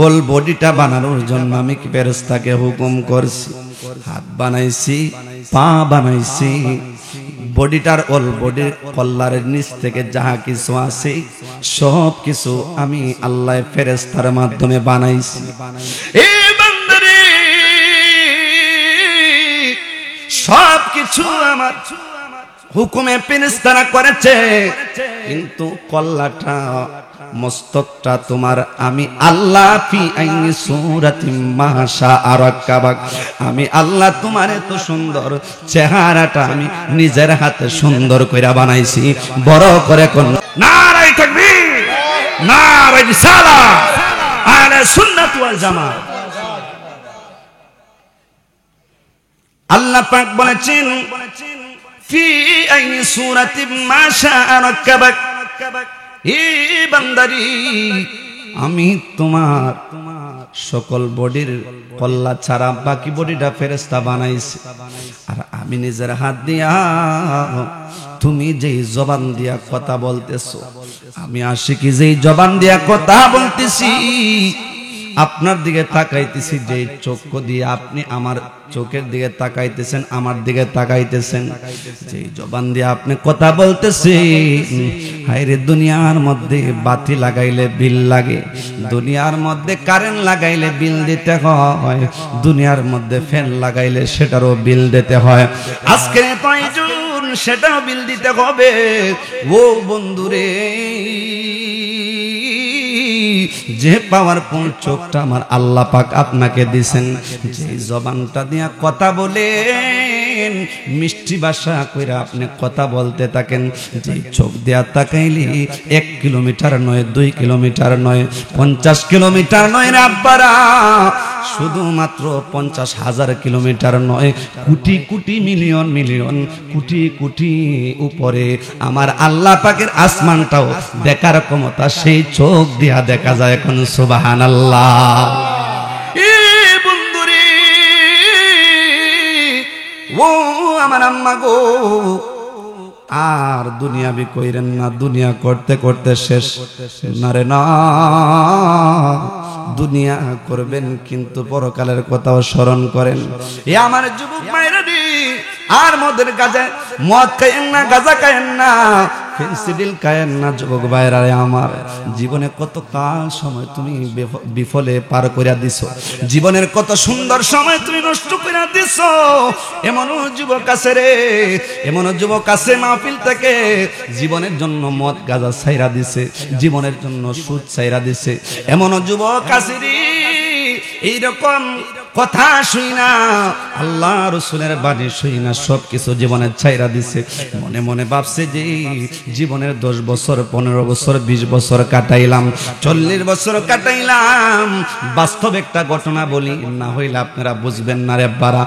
ওল বডিটা বানানোর জন্য আমি কি ফেরেশতাকে হুকুম করছি, হাত বানাইছি, পা বানাইছি, বডিটার ওল বডির কল্লারের নিচ থেকে যাহা কিছু আছে সব কিছু আমি আল্লাহ ফেরেশতার মাধ্যমে বানাইছি। এই বান্দারে সব কিছু আমার হুকুমে ফেরেশতারা করেছে, কিন্তু কল্লাটা, মস্তকটা তোমার আমি আল্লাহ ফি আইনি সূরাতিম মা শাআ রাক্কাবাক, আমি আল্লাহ তোমার এত সুন্দর চেহারাটা আমি নিজের হাতে সুন্দর কইরা বানাইছি। বড় করে কোন নারায়ে তাকবীর, নারে রিসালাত, আহলে সুন্নাত ওয়াল জামাত। আল্লাহ পাক বলেছেন ফি আইনি সূরাতিন মা শাআ রাক্কাবাক, হে বান্দারি আমি তোমার সকল বডির কল্লা ছাড়া বাকি বডিটা ফেরেশতা বানাইছি, আর আমি নিজের হাত দিয়া তুমি যেই জবান দিয়া কথা বলতেছো, আমি আশিকি যেই জবান দিয়া কথা বলতেছি, আপনার দিকে তাকাইতেছি, যেই চক্ষু দিয়ে আপনি আমার চোখের দিকে তাকাইতেছেন, আমার দিকে তাকাইতেছেন, যেই জবান দিয়ে আপনি কথা বলতেছেন, হায়রে দুনিয়ার মধ্যে বাতি লাগাইলে বিল লাগে, দুনিয়ার মধ্যে কারেন্ট লাগাইলে বিল দিতে হয়, দুনিয়ার মধ্যে ফ্যান লাগাইলে সেটারও বিল দিতে হয়, আজকে প্রয়োজন সেটাও বিল দিতে হবে। ও বন্ধুরে, যে পাওয়ারফুল চোখটা আমার আল্লাহ পাক আপনাকে দিবেন, যে জবানটা দিয়া কথা বলেন, মিষ্টি ভাষা কইরা আপনি কথা বলতে থাকেন, যে চোখ দিয়া তাকাইলে 1 কিলোমিটার নয়, 2 কিলোমিটার নয়, 50 কিলোমিটার নয় রে আব্বারা, শুধুমাত্র 50,000 কিলোমিটার নয়, কোটি কোটি মিলিয়ন মিলিয়ন কোটি কোটি উপরে আমার আল্লাহ পাকের আসমানটাও দেখার ক্ষমতা সেই চোখ দিয়া দেখা যায়। এখন সুবহানাল্লাহ। এ বন্ধুরে, ও আমার আম্মা গো, আর দুনিয়াবি কইরেন না, দুনিয়া করতে করতে শেষ না রে না, দুনিয়া করবেন কিন্তু পরকালের কথাও স্মরণ করেন। এ আমার যুবক মায়েরা রে, আর মদের গাজা মদ খায়েন না, গাজা খায়েন না, ফেন্সিডিল খায়েন না। যুবক ভাইরা রে, আমার জীবনে কত কাল সময় তুমি বিফলে পার কইরা দিছো, জীবনের কত সুন্দর সময় তুমি নষ্ট কইরা দিছো। এমন যুবক আছে রে, এমন যুবক আছে মাহফিল থেকে জীবনের জন্য মদ গাজা ছাইরা দিছে, জীবনের জন্য সুদ ছাইরা দিছে। এমন যুবক আছে রে, এইরকম কথা শুই না, আল্লাহ রসুলের বাণী শুই না, সবকিছু জীবনের ছাইরা দিছে। মনে মনে ভাবছে যে জীবনের 10 বছর, 15 বছর, 20 বছর কাটাইলাম, 40 বছর কাটাইলাম। বাস্তব একটা ঘটনা বলি, না হইলে আপনারা বুঝবেন না রে বারা।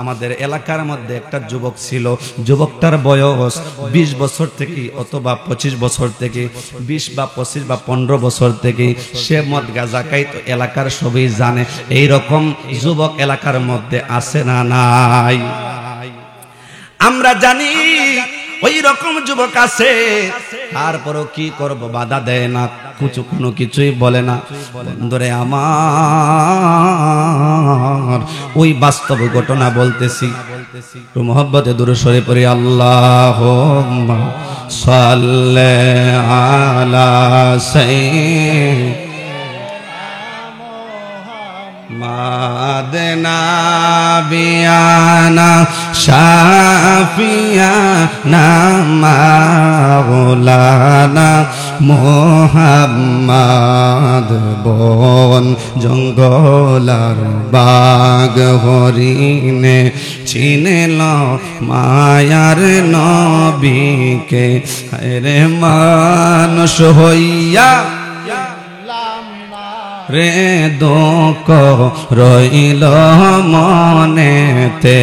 আমাদের এলাকার মধ্যে একটা যুবক ছিল, যুবকটার বয়স 20 বছর থেকে অথবা 25 বছর থেকে, 20 বা 25 বা 15 বছর থেকে সে মদ গাঁজা খাইতো। এলাকার সবাই জানে। এইরকম যুবক এলাকার মধ্যে আছে না নাই? আমরা জানি ওই রকম যুবক আছে, তারপরও কি করব, বাধা দেয় না, কোনো কিছুই বলে না। বন্ধুরে আমার, ওই বাস্তব ঘটনা বলতেছি, একটু মুহাব্বতে দুরূদ শরীফ পড়ি। আল্লাহুম্মা সাল্লি আলা সাইয়্যিদিনা মাদনা বিয়ানা শাফিয়ানা মাওলানা মুহাম্মদ বন জঙ্গলার বাগ হরিণে চিনেল মায়ার নবীকে, রে মানুষ হইয়া রে দুঃখ রইল মনেতে।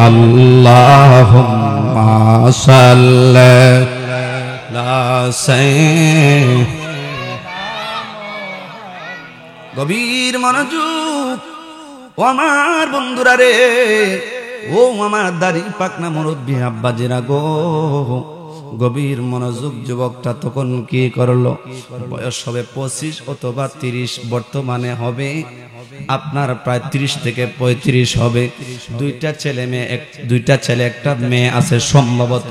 আল্লাহুম্মা সাল্লি আলা সাইয়্যিদিনা। গভীর মনোযোগ ও আমার বন্ধুরা রে, ও আমার দাড়ি পাকনা মুরব্বি আব্বাজিরা গো, গভীর মনোযোগ। যুবকটা তখন কি করলো? বয়স হবে 25 অথবা 30, বর্তমানে হবে আপনার প্রায় 30 থেকে 35 হবে। দুইটা ছেলে একটা মেয়ে আছে সম্ভবত।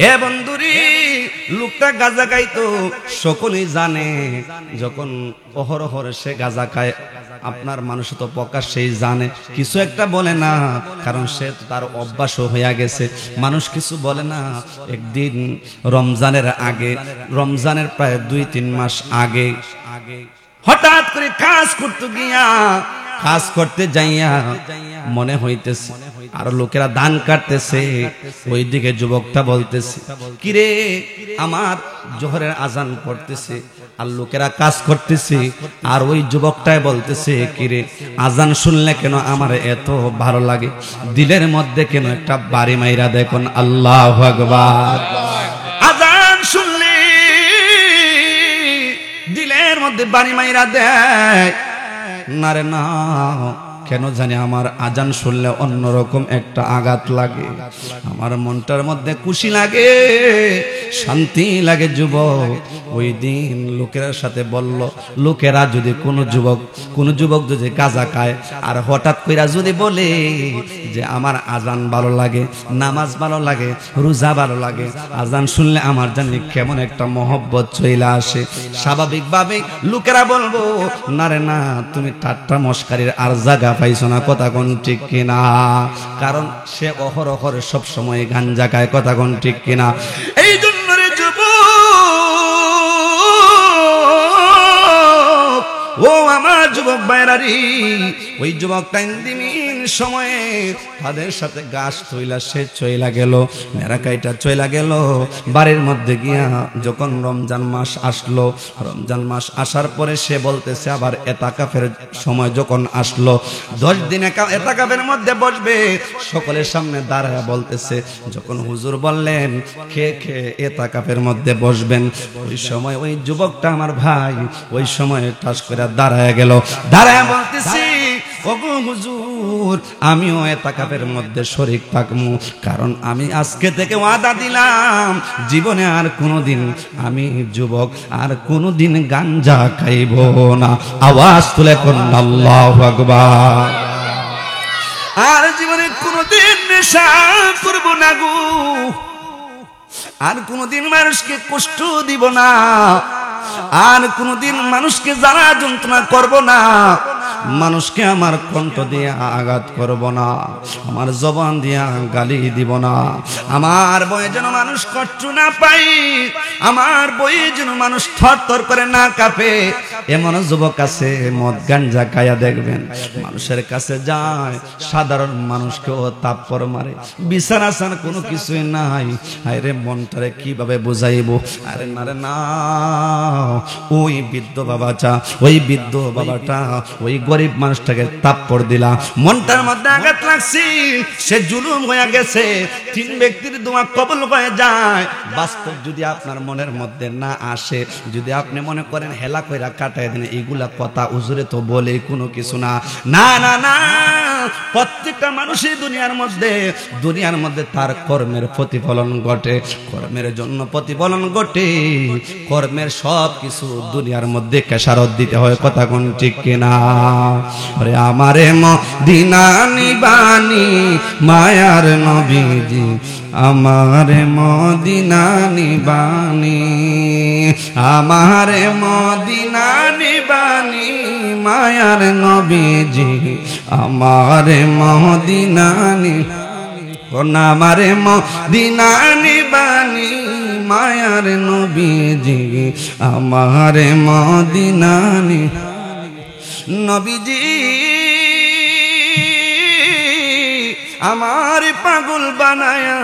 এ বন্ধুরি, লোকটা গাঁজা খাইতো, সকলেই জানে। যখন অহরহর সে গাঁজা খায়, আপনার মানুষ তো প্রকাশ্যেই জানে, কিছু একটা বলে না, কারণ সে তার অভ্যাসও হয়ে গেছে, মানুষ কিছু বলে না। একদিন রমজানের আগে, রমজানের প্রায় 2-3 মাস আগে হঠাৎ করে কাজ করতে গিয়া কাজ করতে যাইয়া মনে হইতেছে আর লোকেরা ধান কাটতেছে, ওইদিকে যুবকটা বলতেছে, কিরে আমার জোহরের আজান পড়তেছে আর লোকেরা কাজ করতেছে, আর ওই যুবকটাই বলতেছে, কিরে আজান শুনলে কেন আমার এত ভালো লাগে, দিলের মধ্যে কেন একটা বাড়ি মাইরা দেখুন। আল্লাহু আকবার। আজান শুনলে দিলের মধ্যে বাড়ি মাইরা দেয় না রে না, কেন জানি আমার আজান শুনলে অন্যরকম একটা আঘাত লাগে, আমার মনটার মধ্যে খুশি লাগে, শান্তি লাগে। যুবক ওই দিন লোকের সাথে বলল, লোকেরা যদি কোনো যুবক যদি গাঁজা খায় আর হঠাৎ কইরা যদি বলে যে আমার আজান ভালো লাগে, নামাজ ভালো লাগে, রোজা ভালো লাগে, আজান শুনলে আমার জানি কেমন একটা মহব্বত চলে আসে, স্বাভাবিকভাবে লোকেরা বলবো না রে না, তুমি ঠাট্টা মস্কারির আর জায়গা পাইছো না। কথা কোন ঠিক কিনা? কারণ সে অহরহ সব সময় গাঞ্জা খায়। কথা কোন ঠিক কিনা? এই জন্য রে যুবক, ও আমার যুবক বাইরারি, ওই যুবক টাইম দিমিন সময়ে তাদের সাথে গাছ তৈলা সে চইলা গেল, মেরাকাইটা চইলা গেল। বাড়ির মধ্যে গিয়া যখন রমজান মাস আসলো, রমজান মাস আসার পরে সে বলতেছে আবার এতাকাফের সময় যখন আসলো, 10 দিন এতাকাফের মধ্যে বসবে, সকলের সামনে দাঁড়ায় বলতেছে, যখন হুজুর বললেন খে এতাকাফের মধ্যে বসবেন, ওই সময় ওই যুবকটা আমার ভাই ওই সময় টাস করে দাঁড়ায় গেল, দাঁড়ায় বলতেছি, ওগো হুজুর আমিও এতাকাফের মধ্যে শরীক থাকবো, কারণ আমি আজকে থেকে ওয়াদা দিলাম জীবনে আর কোনোদিন আমি যুবক আর কোনোদিন গাঞ্জা খাইব না। আওয়াজ তুলে কোন আল্লাহু আকবার। আর জীবনে কোনোদিন নেশা করব না গো, আর কোনোদিন মানুষকে কষ্ট দিব না, আর কোনোদিন মানুষকে জ্বালা যন্ত্রণা করব না, মানুষকে আমার কণ্ঠ দিয়ে আঘাত করব না, আমার জবান দিয়ে গালি দিব না, আমার বয়ে যেন মানুষ কষ্ট না পাই, আমার বয়ে যেন মানুষ থরথর করে না কাঁপে। এমন যুবক আছে মদ গাঞ্জা খায়া দেখবেন, মানুষের কাছে যায়, সাধারণ মানুষকেও তাপ্পর মারে, বিচার আসার কোনো কিছুই নাই। আরে মনটারে কিভাবে বুঝাইব? আরে না রে না, ওই বৃদ্ধ বাবাটা, ওই বৃদ্ধ বাবাটা ওই গরিব মানুষটাকে তাপ্পর দিলা, মনটার মধ্যে আঘাত লাগছে, সে জুলুম হয়ে গেছে, 3 ব্যক্তির দোয়া কবুল হয়ে যায়। বাস্তব যদি আপনার মনের মধ্যে না আসে, যদি আপনি মনে করেন হেলা কইরা কাটায় দেন, এগুলা কথা হুজুরে তো বলে কোনো কিছু না। না না না, প্রত্যেকটা মানুষই দুনিয়ার মধ্যে তার কর্মের প্রতিফলন ঘটে, কর্মের জন্য প্রতিফলন ঘটে, কর্মের সব কিছু দুনিয়ার মধ্যে কেশারত দিতে হয়। কথা কোন ঠিক কিনা? আরে আমারে মদিনা নিবানি মায়ার নবীজি, আমারে মদিনা নিবানি, আমারে মদিনা নিবানি মায়ার নবীজি, আমারে মদিনা আমারে মদিনা নিবানি মায়ার নবীজি, আমারে মদিনা নবীজি, আমার পাগল বানায়া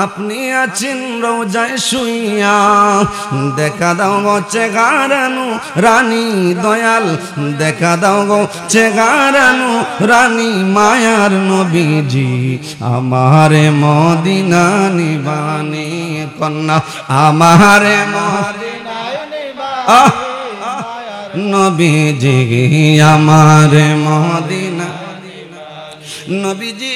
আপনি আছেন রোজায় শুইয়া, দেখা দাও গো চেহারানু রানী দয়াল, দেখা দাও গো চেহারানু রানী মায়ার নবীজি, আমারে মদিনা নিবানি কন্যা, আমারে মদিনা নবীজি, আমারে মদিনা নবীজি।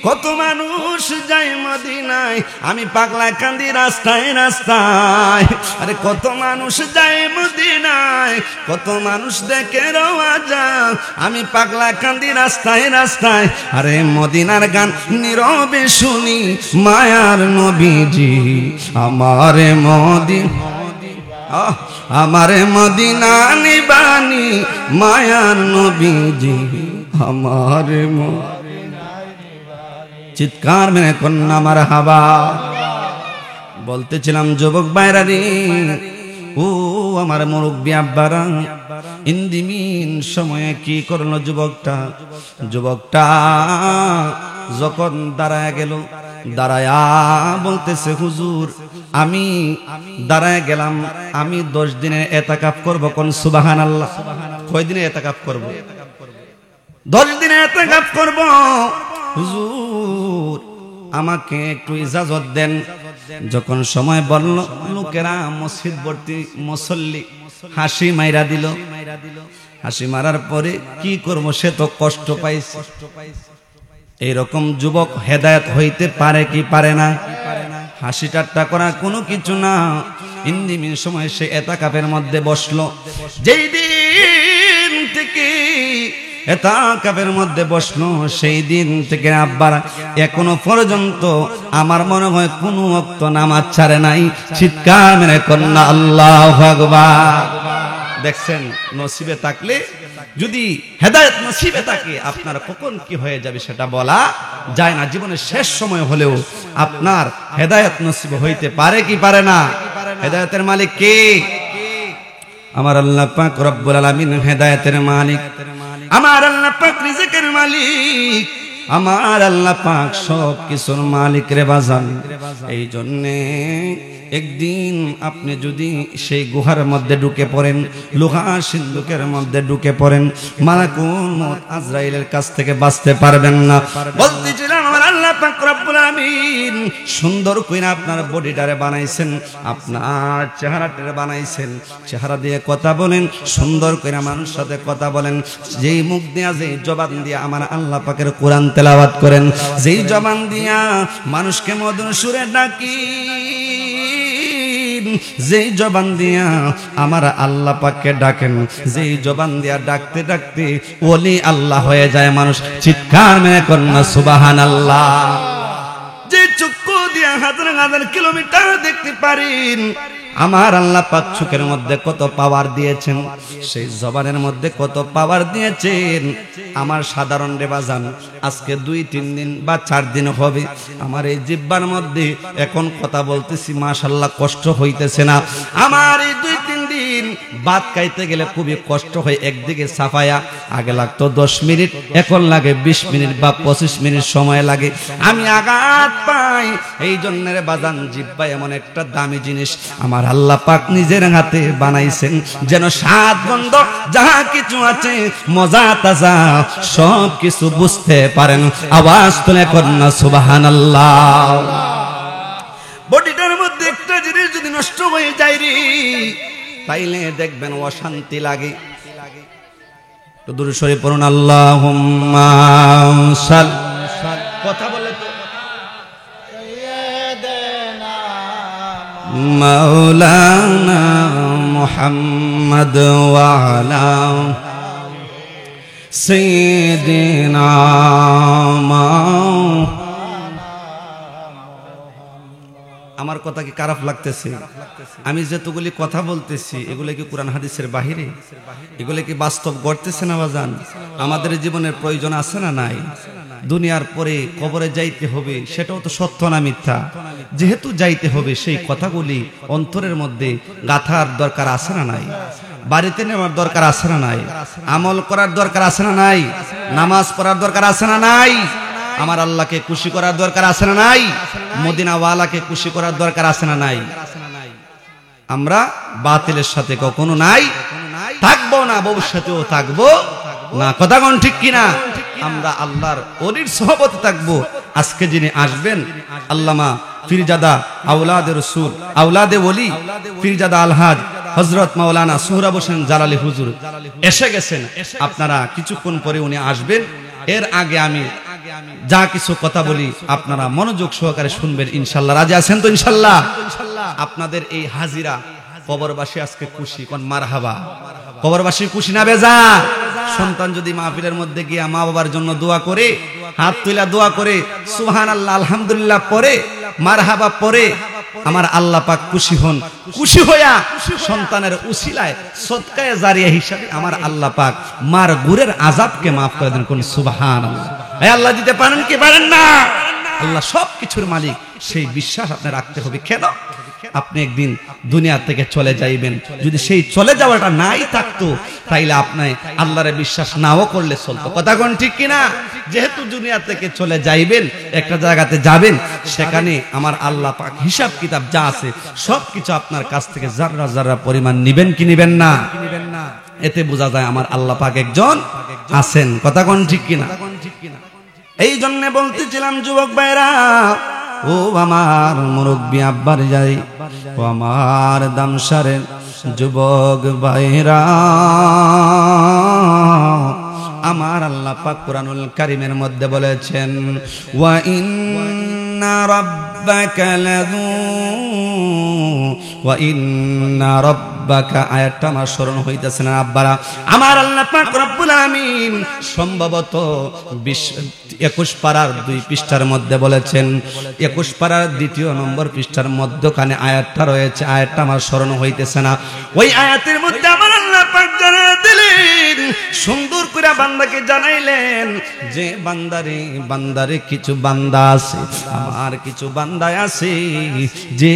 কত মানুষ যায় মদিনায়, আমি পাগলা কান্দি রাস্তায় রাস্তায়, আরে কত মানুষ যায় মদিনায়, কত মানুষ দেখে রওজা, আমি পাগলা কান্দি রাস্তায় রাস্তায়, আরে মদিনার গান নীরবে শুনি মায়ার নবীজি, আমারে মদিনা, আমারে মদিনা নিবানি মায়ার নবীজি, আমারে চিৎকার মেরে কন্যা মারহাবা। বলতেছিলাম যুবক বাইরারি, ও আমার মুরব্বী আব্বারা, ইন্দিমিন সময়ে কি করলো যুবকটা যখন দাঁড়ায় গেল, দাঁড়ায়া বলতেছে হুজুর আমি দাঁড়ায় গেলাম, আমি 10 দিনের এতাকাফ করব। কোন সুবহানাল্লাহ। কয় দিনের এতাকাফ করব? 10 দিনের এতাকাফ করব। হুজুর আমাকে একটু ইজাজত দেন। যখন সময় বলল, লোকেরা মসজিদ ভর্তি মুসল্লি হাসি মাইরা দিল। হাসি মারার পরে কি করব, সে তো কষ্ট পাইছে। এইরকম যুবক হেদায়েত হইতে পারে কি পারে না? হাসি ঠাট্টা করা কোনো কিছু না। ইন্দিমিন সময় সে এতাকাফের মধ্যে বসলো। যেই দিন থেকে এতাকাফের মধ্যে বসলো, সেই দিন থেকে আব্বার এখনো পর্যন্ত আমার মনে হয় কোনো ওয়াক্ত নামাজ ছাড়ে নাই। চিৎকার মেরে কন্যা আল্লাহু আকবার। দেখছেন, নসিবে থাকলে, যদি হেদায়েত নসিবে থাকে, আপনার কখন কি হয়ে যাবে সেটা বলা যায় না। জীবনের শেষ সময় হলেও আপনার হেদায়েত নসিব হইতে পারে কি পারে না? হেদায়েতের মালিক কে? আমার আল্লাহ পাক রব্বুল আলামিন হেদায়েতের মালিক, আমার আল্লাহ পাক রিজিকের মালিক, আমার আল্লাহ পাক সব কিছুর মালিক রে বাজান। এই জন্যে একদিন আপনি যদি সেই গুহার মধ্যে ঢুকে পড়েন, লোহা সিন্ধুকের মধ্যে ঢুকে পড়েন, মালাকুল মউত আজরাইলের কাছ থেকে বাঁচতে পারবেন না। বলতেছিলাম আমার আল্লাহ পাক রব্বুল আলামিন সুন্দর কইরা আপনার বডিটারে বানাইছেন, আপনার চেহারাটারে বানাইছেন। চেহারা দিয়ে কথা বলেন, সুন্দর কইরা মানুষের সাথে কথা বলেন। যেই মুখ দিয়া, যেই জবান দিয়া আমার আল্লাহ পাকের কোরআন তেলাওয়াত করেন, যেই জবান দিয়া মানুষকে মধুর সুরে ডাকি, যেই জবান দিয়া আমার আল্লাহ পাককে ডাকেন, যেই জবান দিয়া ডাকতে ডাকতে ওলি আল্লাহ হয়ে যায় মানুষ। চিৎকার মেরে কন্যা সুবহানাল্লাহ। যে চক্ষু দিয়া হাজার হাজার কিলোমিটার দেখতে পারেন, আমার আল্লাহ পাক চোখের মধ্যে কত পাওয়ার দিয়েছেন, সেই জবানের মধ্যে কত পাওয়ার দিয়েছেন। আমার সাধারণ রেবাজান আজকে 2-3 দিন বা 4 দিন হবে আমার এই জিহ্বার মধ্যে এখন কথা বলতেছি, মাশাআল্লাহ কষ্ট হইতেছে না। আমার এই 2-3 দিন ভাত খাইতে গেলে খুবই কষ্ট হয়। একদিকে সাফায়া আগে লাগতো 10 মিনিট, এখন লাগে 20 মিনিট বা 25 মিনিট সময় লাগে। আমি আঘাত পাই। এই জন্য রে বাজান, জিহ্বা এমন একটা দামি জিনিস আমার আল্লাহ পাক নিজের হাতে বানাইছেন, যেন স্বাদ গন্ধ যাহা কিছু আছে, মজা তাজা সব কিছু বুঝতে পারেন। আওয়াজ তুলে কন্যা সুবহানাল্লাহ। বডিটার মধ্যে একটা জিনিস যদি নষ্ট হয়ে যায় রে, তাইলে দেখবেন অশান্তি লাগে। তো দুরূদ শরীফ পড়ুন, আল্লাহুম্মা সাল্লি। কথা বলে তো মাওলানা মুহাম্মদ ওয়া আলা সাইয়্যিদিনা। আমার কথা কি খারাপ লাগতেছে? আমি যেতগুলি কথা বলতেছি এগুলো কি কোরআন হাদিসের বাহিরে? এগুলো কি বাস্তব ঘটতেছে না বাজান? আমাদের জীবনের প্রয়োজন আছে না নাই? দুনিয়ার পরে কবরে যাইতে হবে, সেটাও তো সত্য না মিথ্যা? যেহেতু যাইতে হবে, সেই কথাগুলি অন্তরের মধ্যে গাঁথার দরকার আছে না নাই? বাড়িতে নেওয়ার দরকার আছে না নাই? আমল করার দরকার আছে না নাই? নামাজ পড়ার দরকার আছে না নাই? আমার আল্লাহকে খুশি করার দরকার আছে না নাই? মদিনাওয়ালাকে খুশি করার দরকার আছে না নাই? আমরা বাতিলের সাথে কখনো নাই, থাকবো না, ভবিষ্যতেও থাকবো না। কথা কোন ঠিক কিনা? আমরা আল্লাহর ওলির সহবতে থাকবো। আজকে যিনি আসবেন, আল্লামা পীরজাদা আওলাদে রসুল, আওলাদে ওলি পীরজাদা আলহাজ হযরত মাওলানা সোহরাব হোসেন জালালি হুজুর এসে গেছেন। আপনারা কিছুক্ষণ পরে উনি আসবেন। এর আগে আমি যা কিছু কথা বলি আপনারা মনোযোগ সহকারে শুনবেন ইনশাআল্লাহ। রাজি আছেন তো ইনশাআল্লাহ? আপনাদের এই হাজিরা, কবরবাসী আজকে খুশি, কোন মারহাবা। কবরবাসী খুশি না বেজার? সন্তান যদি মাহফিলের মধ্যে গিয়া মা বাবার জন্য দোয়া করে, হাত তুলে দোয়া করে, সুবহানাল্লাহ আলহামদুলিল্লাহ পরে, মারহাবা পরে, আমার আল্লাহ পাক খুশি হন। খুশি হইয়া সন্তানের উসিলায় সদকায়ে জারিয়া হিসাবে আমার আল্লাহ পাক মার গুরের আযাবকে maaf করে দেন। কোন সুবহানাল্লাহ। এই আল্লাহ দিতে পারেন কি পারেন না? আল্লাহ সবকিছুর মালিক, সেই বিশ্বাস আপনি রাখতে হবে। কেন? আপনি একদিন দুনিয়া থেকে চলে যাইবেন। যদি সেই চলে যাওয়াটা নাই থাকতো তাইলে আপনি আল্লাহরে বিশ্বাস নাও করলে চলতো। কথা কোন ঠিক কিনা? যেহেতু দুনিয়া থেকে চলে যাইবেন, একটা জায়গাতে যাবেন, সেখানে আমার আল্লাহ পাক হিসাব কিতাব যা আছে সবকিছু আপনার কাছ থেকে জাররা জাররা পরিমাণ নিবেন কি নিবেন না? এতে বোঝা যায় আমার আল্লাহ পাক একজন আছেন। কথা কোন ঠিক কিনা? এই জন্য বলতেছিলাম যুবক ভাইরা, ও আমার মুরব্বী আব্বার যাই, ও আমার দামসারের যুবক ভাইরা, আমার আল্লাহ পাক কুরআনুল কারীমের মধ্যে বলেছেন, ওয়া ইন্না রাব্বাকা লাযু ওয়া ইন্না রাব্বাকা, আয়াতটা আমার স্মরণ হইতেছে না আব্বারা। আমার আল্লাহ পাক রব্বুল আমিন সম্ভবত 21 পারার 2 পৃষ্ঠার মধ্যে বলেছেন, 21 পারার 2 নম্বর পৃষ্ঠার মধ্যখানে আয়াতটা রয়েছে, আয়াতটা আমার স্মরণ হইতেছে না। ওই আয়াতের মধ্যে আমার আল্লাহ পাক জানায় দিলেন, সুন্দর করে বান্দাকে জানাইলেন যে বান্দারে বান্দারে কিছু বান্দা আছে, আমার কিছু বান্দা আছে যে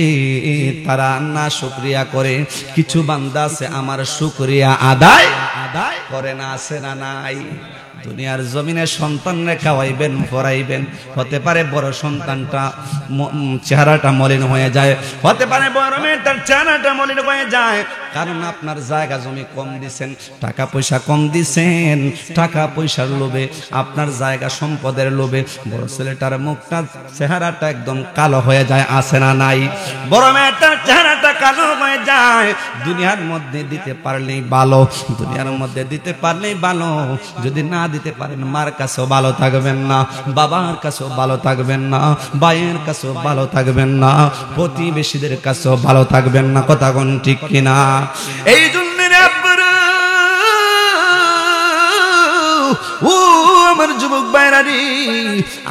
তারা না শুকরিয়া করে, কিছু বান্দা আছে আমার শুকরিয়া আদায় করে না। আছে না নাই? দুনিয়ার জমিনে সন্তানরে খাওয়াইবেন, পড়াইবেন, হতে পারে বড় সন্তানটা চেহারাটা মলিন হয়ে যায়, হতে পারে বড় মেয়েটার চেহারাটা মলিন হয়ে যায়, কারণ আপনার জায়গা জমি কম দিছেন, টাকা পয়সা কম দিছেন, টাকা পয়সার লোভে, আপনার জায়গা সম্পদের লোভে বড় ছেলেটার মুখটা চেহারাটা একদম কালো হয়ে যায়। আছে না নাই? বড় মেয়েটার চেহারাটা কালো হয়ে যায়। দুনিয়ার মধ্যে দিতে পারলেই ভালো, দুনিয়ার মধ্যে দিতে পারলেই ভালো, যদি না দিতে পারেন মার কাছেও ভালো থাকবেন না, বাবার কাছেও ভালো থাকবেন না, ভাইয়ের কাছেও ভালো থাকবেন না, প্রতিবেশীদের কাছেও ভালো থাকবেন না। কথা কোন ঠিক কিনা? এই জন্য ও আমার যুবক ভাইরারি,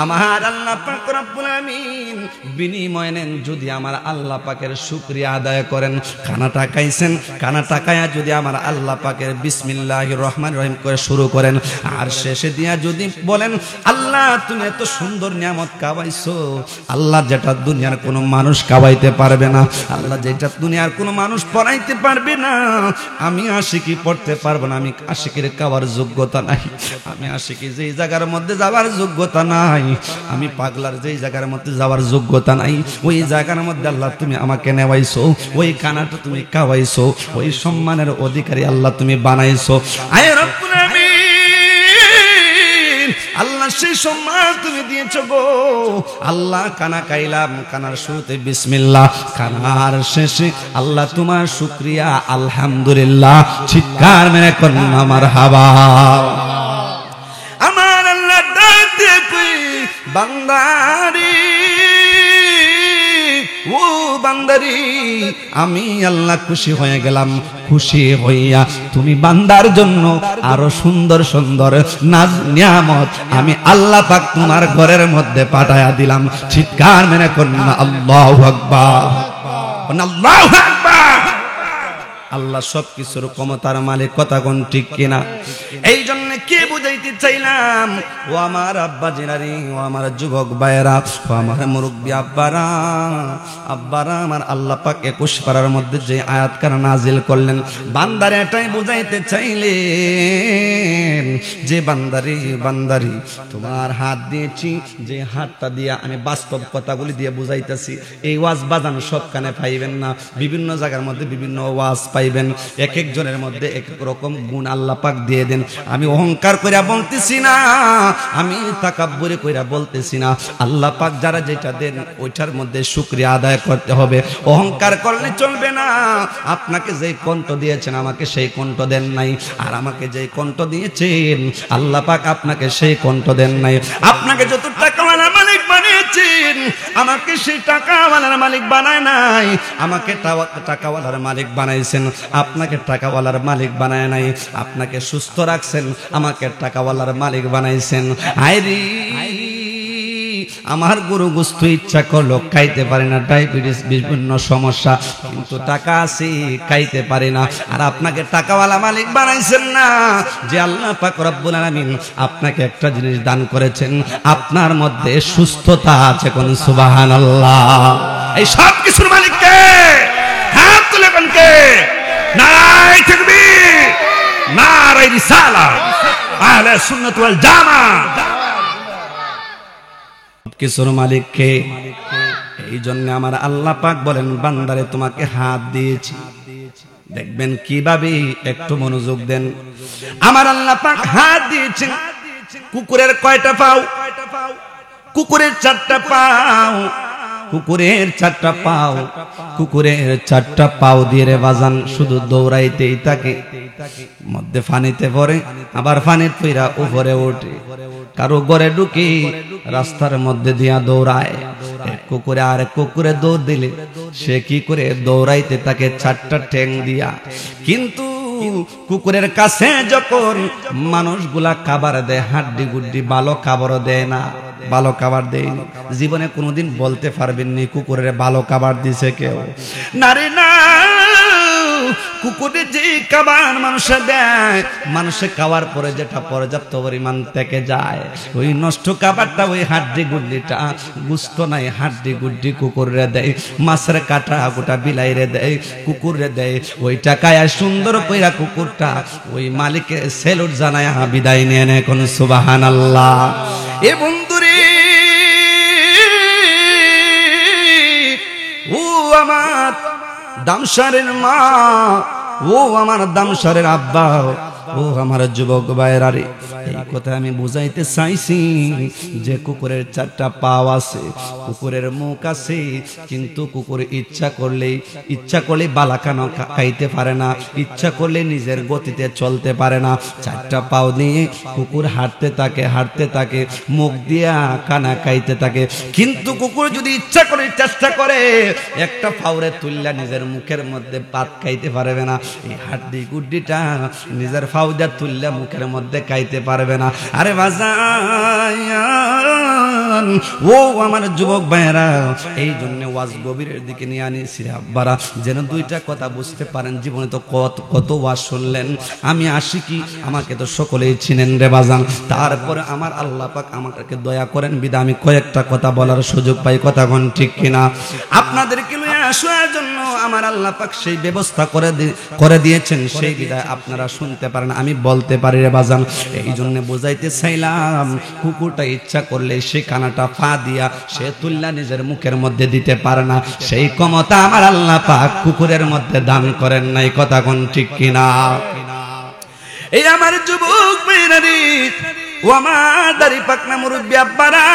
আমার আল্লাহ পাক রব্বুল আমিন বিনিময় নেন যদি আমার আল্লাহ পাকের শুকরিয়া আদায় করেন। খানাটা খাইছেন, খানাটা খায়া যদি আমার আল্লাহ পাকের বিসমিল্লাহির রহমানির রহিম করে শুরু করেন, আর শেষে দিয়া যদি বলেন আল্লাহ তুমি এত সুন্দর নিয়ামত খাওয়াইছো, আল্লাহ যেটা দুনিয়ার কোনো মানুষ খাওয়াইতে পারবে না, আল্লাহ যেটা দুনিয়ার কোনো মানুষ পড়াইতে পারবে না, আমি আশিকি পড়তে পারবো না, আমি আশিকির খাওয়ার যোগ্যতা নাই, আমি আশিকি যেই জায়গার মধ্যে যাওয়ার যোগ্যতা নাই, আমি পাগলার যেই জায়গার মধ্যে যাওয়ার যোগ্যতা নাই, ওই জায়গার মধ্যে আল্লাহ তুমি আমাকে নেওয়াইছো, ওই খানাটা তুমি খাওয়াইছো, ওই সম্মানের অধিকারী আল্লাহ তুমি বানাইছো। আয় রব্বুল আমিন, আল্লাহ সেই সম্মান তুমি দিয়েছো গো আল্লাহ। কানা খাইলাম, কানার শুরুতে বিসমিল্লাহ, কানার শেষে আল্লাহ তোমার শুকরিয়া আলহামদুলিল্লাহ। চিৎকার মেরে করুন আমার হাবা। আমার আল্লাহ ডাক দিয়ে কই বান্দারি, ও বান্দারি, আমি আল্লাহ খুশি হয়ে গেলাম, খুশি হইয়া তুমি বান্দার জন্য আরো সুন্দর সুন্দর নাজ নিয়ামত আমি আল্লাহ পাক তোমার ঘরের মধ্যে পাঠায়া দিলাম। চিৎকার মেরে করুন আল্লাহু আকবার, আল্লাহু আকবার। আল্লাহ সবকিছুর ক্ষমতার মালিক। কথা কোন ঠিক কিনা? এই জন্য কে বুঝাইতে চাইলাম, ও আমার আব্বা জিনারি, ও আমার যুবক ভাইয়েরা, ও আমার মুরব্বী আব্বারা, আব্বারা, আমার আল্লাহ পাক 21 পারার মধ্যে যে আয়াতকার নাজিল করলেন, বান্দারে এটাই বুঝাইতে চাইলেন যে বান্দারি বান্দারি তোমার হাত দিয়েছি, যে হাতটা দিয়ে আমি বাস্তব কথাগুলি দিয়ে বুঝাইতেছি। এই ওয়াজ বাজানো সব কানে পাইবেন না, বিভিন্ন জায়গার মধ্যে বিভিন্ন ওয়াজ পাইবেন, এক একজনের মধ্যে এক এক রকম গুণ আল্লাহ পাক দিয়ে দেন। আমি অহংকার কইরা বলতেছি না, আমি তাকাব্বুরি কইরা বলতেছি না। আল্লাহ পাক যারা যেটা দেন ওইটার মধ্যে শুকরিয়া আদায় করতে হবে, অহংকার করলে চলবে না। আপনাকে যেই কণ্ঠ দিয়েছেন আমাকে সেই কণ্ঠ দেন নাই, আর আমাকে যেই কণ্ঠ দিয়েছেন আল্লাহ পাক আপনাকে সেই কণ্ঠ দেন নাই। আপনাকে যত টাকাওয়ালা মালিক বানিয়েছেন আমাকে সেই টাকাওয়ালার মালিক বানায় নাই, আমাকে টাকাওয়ালার মালিক বানাইছেন, আপনাকে টাকাওয়ালার মালিক বানায় নাই। আপনাকে সুস্থ রাখছেন, আমাকে টাকাওয়ালার মালিক বানাইছেন। আইরি আমার গরু গোস্ত ইচ্ছা করলো খাইতে পারে না, ডায়াবেটিস বিভিন্ন সমস্যা, কিন্তু টাকা আছে খাইতে পারে না। আর আপনাকে টাকাওয়ালা মালিক বানাইছেন না, যে আল্লাহ পাক রব্বুল আলামিন আপনাকে একটা জিনিস দান করেছেন, আপনার মধ্যে সুস্থতা আছে। কোন সুবহানাল্লাহ। এই সব কিছুর মালিক কে? আহলে সুন্নাত ওয়াল জামাত। কিছুর মালিক কে? এই জন্য আমার আল্লাহ পাক বলেন বান্দারে তোমাকে হাত দিয়েছি। দেখবেন কিভাবে, একটু মনোযোগ দেন। আমার আল্লাহ পাক হাত দিয়েছেন। কুকুরের কয়টা পাও? কুকুরের 4টা পাও। কুকুরের 4টা পাও। কুকুরের 4টা পাও দিয়ে রে বাজান শুধু দৌড়াইতেই থাকে। মধ্যে পানিতে পড়ে, আবার পানির পইরা উপরে ওঠে, কারো ঘরে ঢুকে রাস্তার মধ্যে দিয়া দৌড়ায়। এক কুকুরে আরেক কুকুরে দৌড় দিলে সে কি করে দৌড়াইতে থাকে 4টা ঠ্যাং দিয়া। কিন্তু কুকুরের কাছে যখন মানুষগুলা খাবার দেয়, হাড্ডি গুড্ডি ভালো খাবার দেয় না, ভালো খাবার দেয়নি। জীবনে কোনোদিন বলতে পারবেন নি কুকুরের ভালো খাবার দিছে কেউ? নারে না। কুকুরে যে খাবার মানুষে দেয়, মানুষে খাওয়ার পরে যেটা পর্যাপ্ত পরিমাণ থেকে যায়, ওই নষ্ট খাবারটা ওই হাড্ডি গুড্ডিটা, গুস্ত নাই হাড্ডি গুড্ডি কুকুরে দেয়। মাছের কাটা গোটা বিলাইরে দেয়, কুকুরে দেয়। ওইটা খায়া সুন্দর কইরা কুকুরটা ওই মালিকের সেলুট জানায় বিদায় নিয়ে নেয়। কোন সুবহানাল্লাহ। এ বন্ধুরে, ও আমার দামসারের মা, ও আমার দামসারের আব্বা, ও আমার যুবক ভাইরা রে, এই কথা আমি বুঝাইতে চাইছি যে কুকুরের 4টা পাও আছে, কুকুরের মুখ আছে, কিন্তু কুকুর ইচ্ছা করলে বালাখানা খাইতে পারে না, ইচ্ছা করলে নিজের গতিতে চলতে পারে না। 4টা পাও নিয়ে কুকুর হাঁটতে থাকে, মুখ দিয়া খানা খাইতে থাকে। কিন্তু কুকুর যদি ইচ্ছা করে, চেষ্টা করে, একটা পাউরে তুললা নিজের মুখের মধ্যে পাত খাইতে পারবে না। এই হাড্ডি গুড্ডিটা নিজের ফাউদা তুললে মুখের মধ্যে খাইতে পারবে না। আরে বাজান, ও আমার যুবক ভাইরা, এই জন্য ওয়াজ গভীরের দিকে নিয়ে আনিছি আব্বারা, যেন 2টা কথা বুঝতে পারেন। জীবনে তো কত ওয়াজ শুনলেন, আমি আশিকি, আমাকে তো সকলেই চিনেন রে বাজান। তারপরে আমার আল্লাহ পাক আমাকে দয়া করেন বিদা আমি কয়েকটা কথা বলার সুযোগ পাই। কথা কোন ঠিক কিনা? আপনাদেরকে লইয়া আসার জন্য আমার আল্লাহ পাক সেই ব্যবস্থা করে দিয়েছেন, সেই বিদায় আপনারা শুনতে পারেন, আমি বলতে পারি রে বাজান। এই জন্য বোঝাইতে চাইলাম, কুকুরটা ইচ্ছা করলে সেই কানাটা ফা দিয়া সে তুল্লা নিজের মুখের মধ্যে দিতে পারে না। সেই ক্ষমতা আমার আল্লাহ পাক কুকুরের মধ্যে দান করেন নাই। কথা কোন ঠিক কিনা? এই আমার যুবক মেয়েরা রে, ও আমার দাড়ি পাকনা মুরব্বি আব্বারা,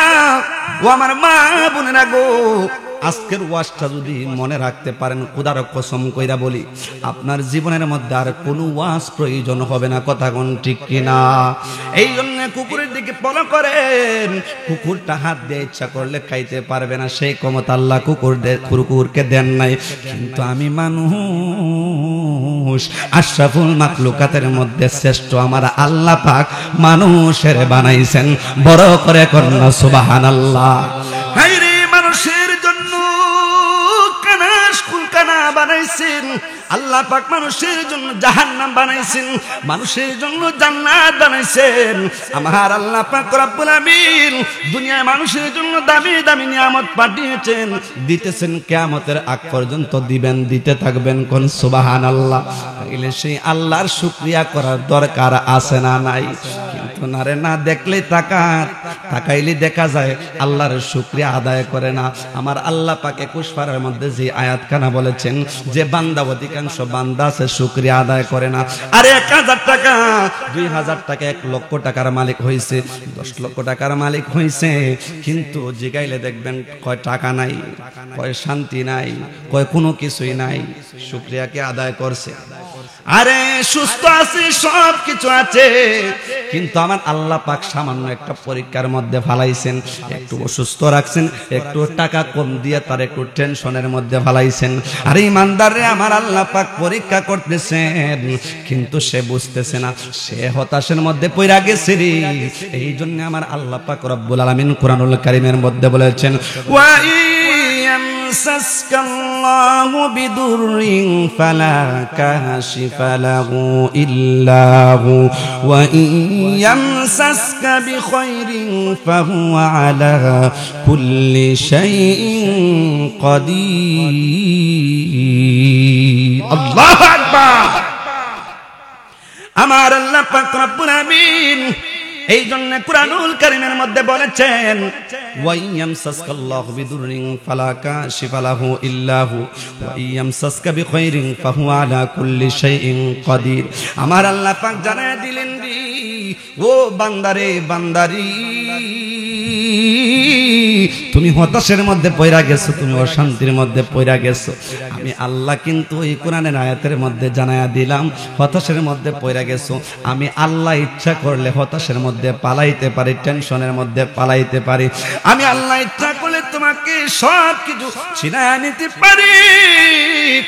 ও আমার মা বোনেরা গো, আজকের ওয়াজটা যদি মনে রাখতে পারেন, খোদার কসম কইরা বলি, আপনার জীবনের মধ্যে আর কোনো ওয়াজ প্রয়োজন হবে না। কথা কোন ঠিক কিনা? এই জন্য কুকুরের দিকে ফলো করেন। কুকুরটা হাত দিয়ে ইচ্ছা করলে খাইতে পারবে না, সেই ক্ষমতা আল্লাহ কুকুরকে দেন নাই। কিন্তু আমি মানুষ, আশরাফুল মাখলুকাতের মধ্যে শ্রেষ্ঠ আমার আল্লাহ পাক মানুষের বানাইছেন। বড় করে কন্যা সুবহানাল্লাহ। হায় রে, মানুষের জন্য কানা বানাইছেন আল্লাহ পাক, মানুষের জন্য জাহান্নাম বানাইছেন, মানুষের জন্য জান্নাত বানাইছেন। আমার আল্লাহ পাক রব্বুল আমিন দুনিয়ায় মানুষের জন্য দামি দামি নিয়ামত পাঠিয়েছেন, দিতেছেন, কিয়ামতের আগ পর্যন্ত দিবেন, দিতে থাকবেন। কোন সুবহানাল্লাহ। তাইলে সেই আল্লাহর শুকরিয়া করার দরকার আছে না নাই? কিন্তু নারে না দেখলে তাকাইলে দেখা যায় আল্লাহর শুকরিয়া আদায় করে না। আমার আল্লাহ পাক 21 পারার মধ্যে যে আয়াতখানা বলেছেন যে বান্দা, অধিকাংশ বান্দা আছে শুকরিয়া আদায় করে না। আরে 1000 টাকা, 2000 টাকা, 1 লক্ষ টাকার মালিক হয়েছে, 10 লক্ষ টাকার মালিক হয়েছে, কিন্তু জিগাইলে দেখবেন কয় টাকা নাই, কয় শান্তি নাই, কয় কোনো কিছুই নাই। শুকরিয়া কে আদায় করছে? আরে সুস্থ আছে, সব কিছু আছে, কিন্তু আমার আল্লাহ পাক সামান্য একটা পরীক্ষার মধ্যে ফালাইছেন, একটু অসুস্থ রাখছেন, একটু টাকা কম দিয়ে তার একটু টেনশনের মধ্যে ফালাইছেন। আরে ইমানদারে, আমার আল্লাহ পাক পরীক্ষা করতেছেন, কিন্তু সে বুঝতেছে না, সে হতাশের মধ্যে পইরা গেছে রে। এই জন্য আমার আল্লাহ পাক রব্বুল আলামিন কুরআনুল কারীমের মধ্যে বলেছেন, ওয়া ইয়ামসাসকাল্লাহু বিদুররিন ফালা কাশিফা লাহু ইল্লা হু ওয়া ইয়ামসাসকা বিখাইরিন ফাহুয়া আলা কুল্লি শাইইন কাদির। আল্লাহু আকবার। আমার আল্লাহ পাক রব্বুল আমিন এই জন্য কুরআনুল কারীমের মধ্যে বলেছেন ওয়াইয়ামসাসকাল্লাহু বিদুররিন ফালা কাশিফা লাহু ইল্লা হু ওয়া ইয়ামসাসকা বিখাইরিন ফাহুয়া আলা কুল্লি শাইইন কাদির। আমার আল্লাহ পাক জানায় দিলেন রে ও বান্দারে বান্দারি, তুমি হতাশের মধ্যে পয়রা গেছো, তুমি অশান্তির মধ্যে পয়রা গেছো। আমি আল্লাহ কিন্তু এই কোরআনের আয়াতের মধ্যে জানায়া দিলাম, হতাশের মধ্যে পয়রা গেছো, আমি আল্লাহ ইচ্ছা করলে হতাশের মধ্যে পালাইতে পারি, টেনশনের মধ্যে পালাইতে পারি। আমি আল্লাহ ইচ্ছা করলে তোমাকে সব কিছু ছিনায় নিতে পারি।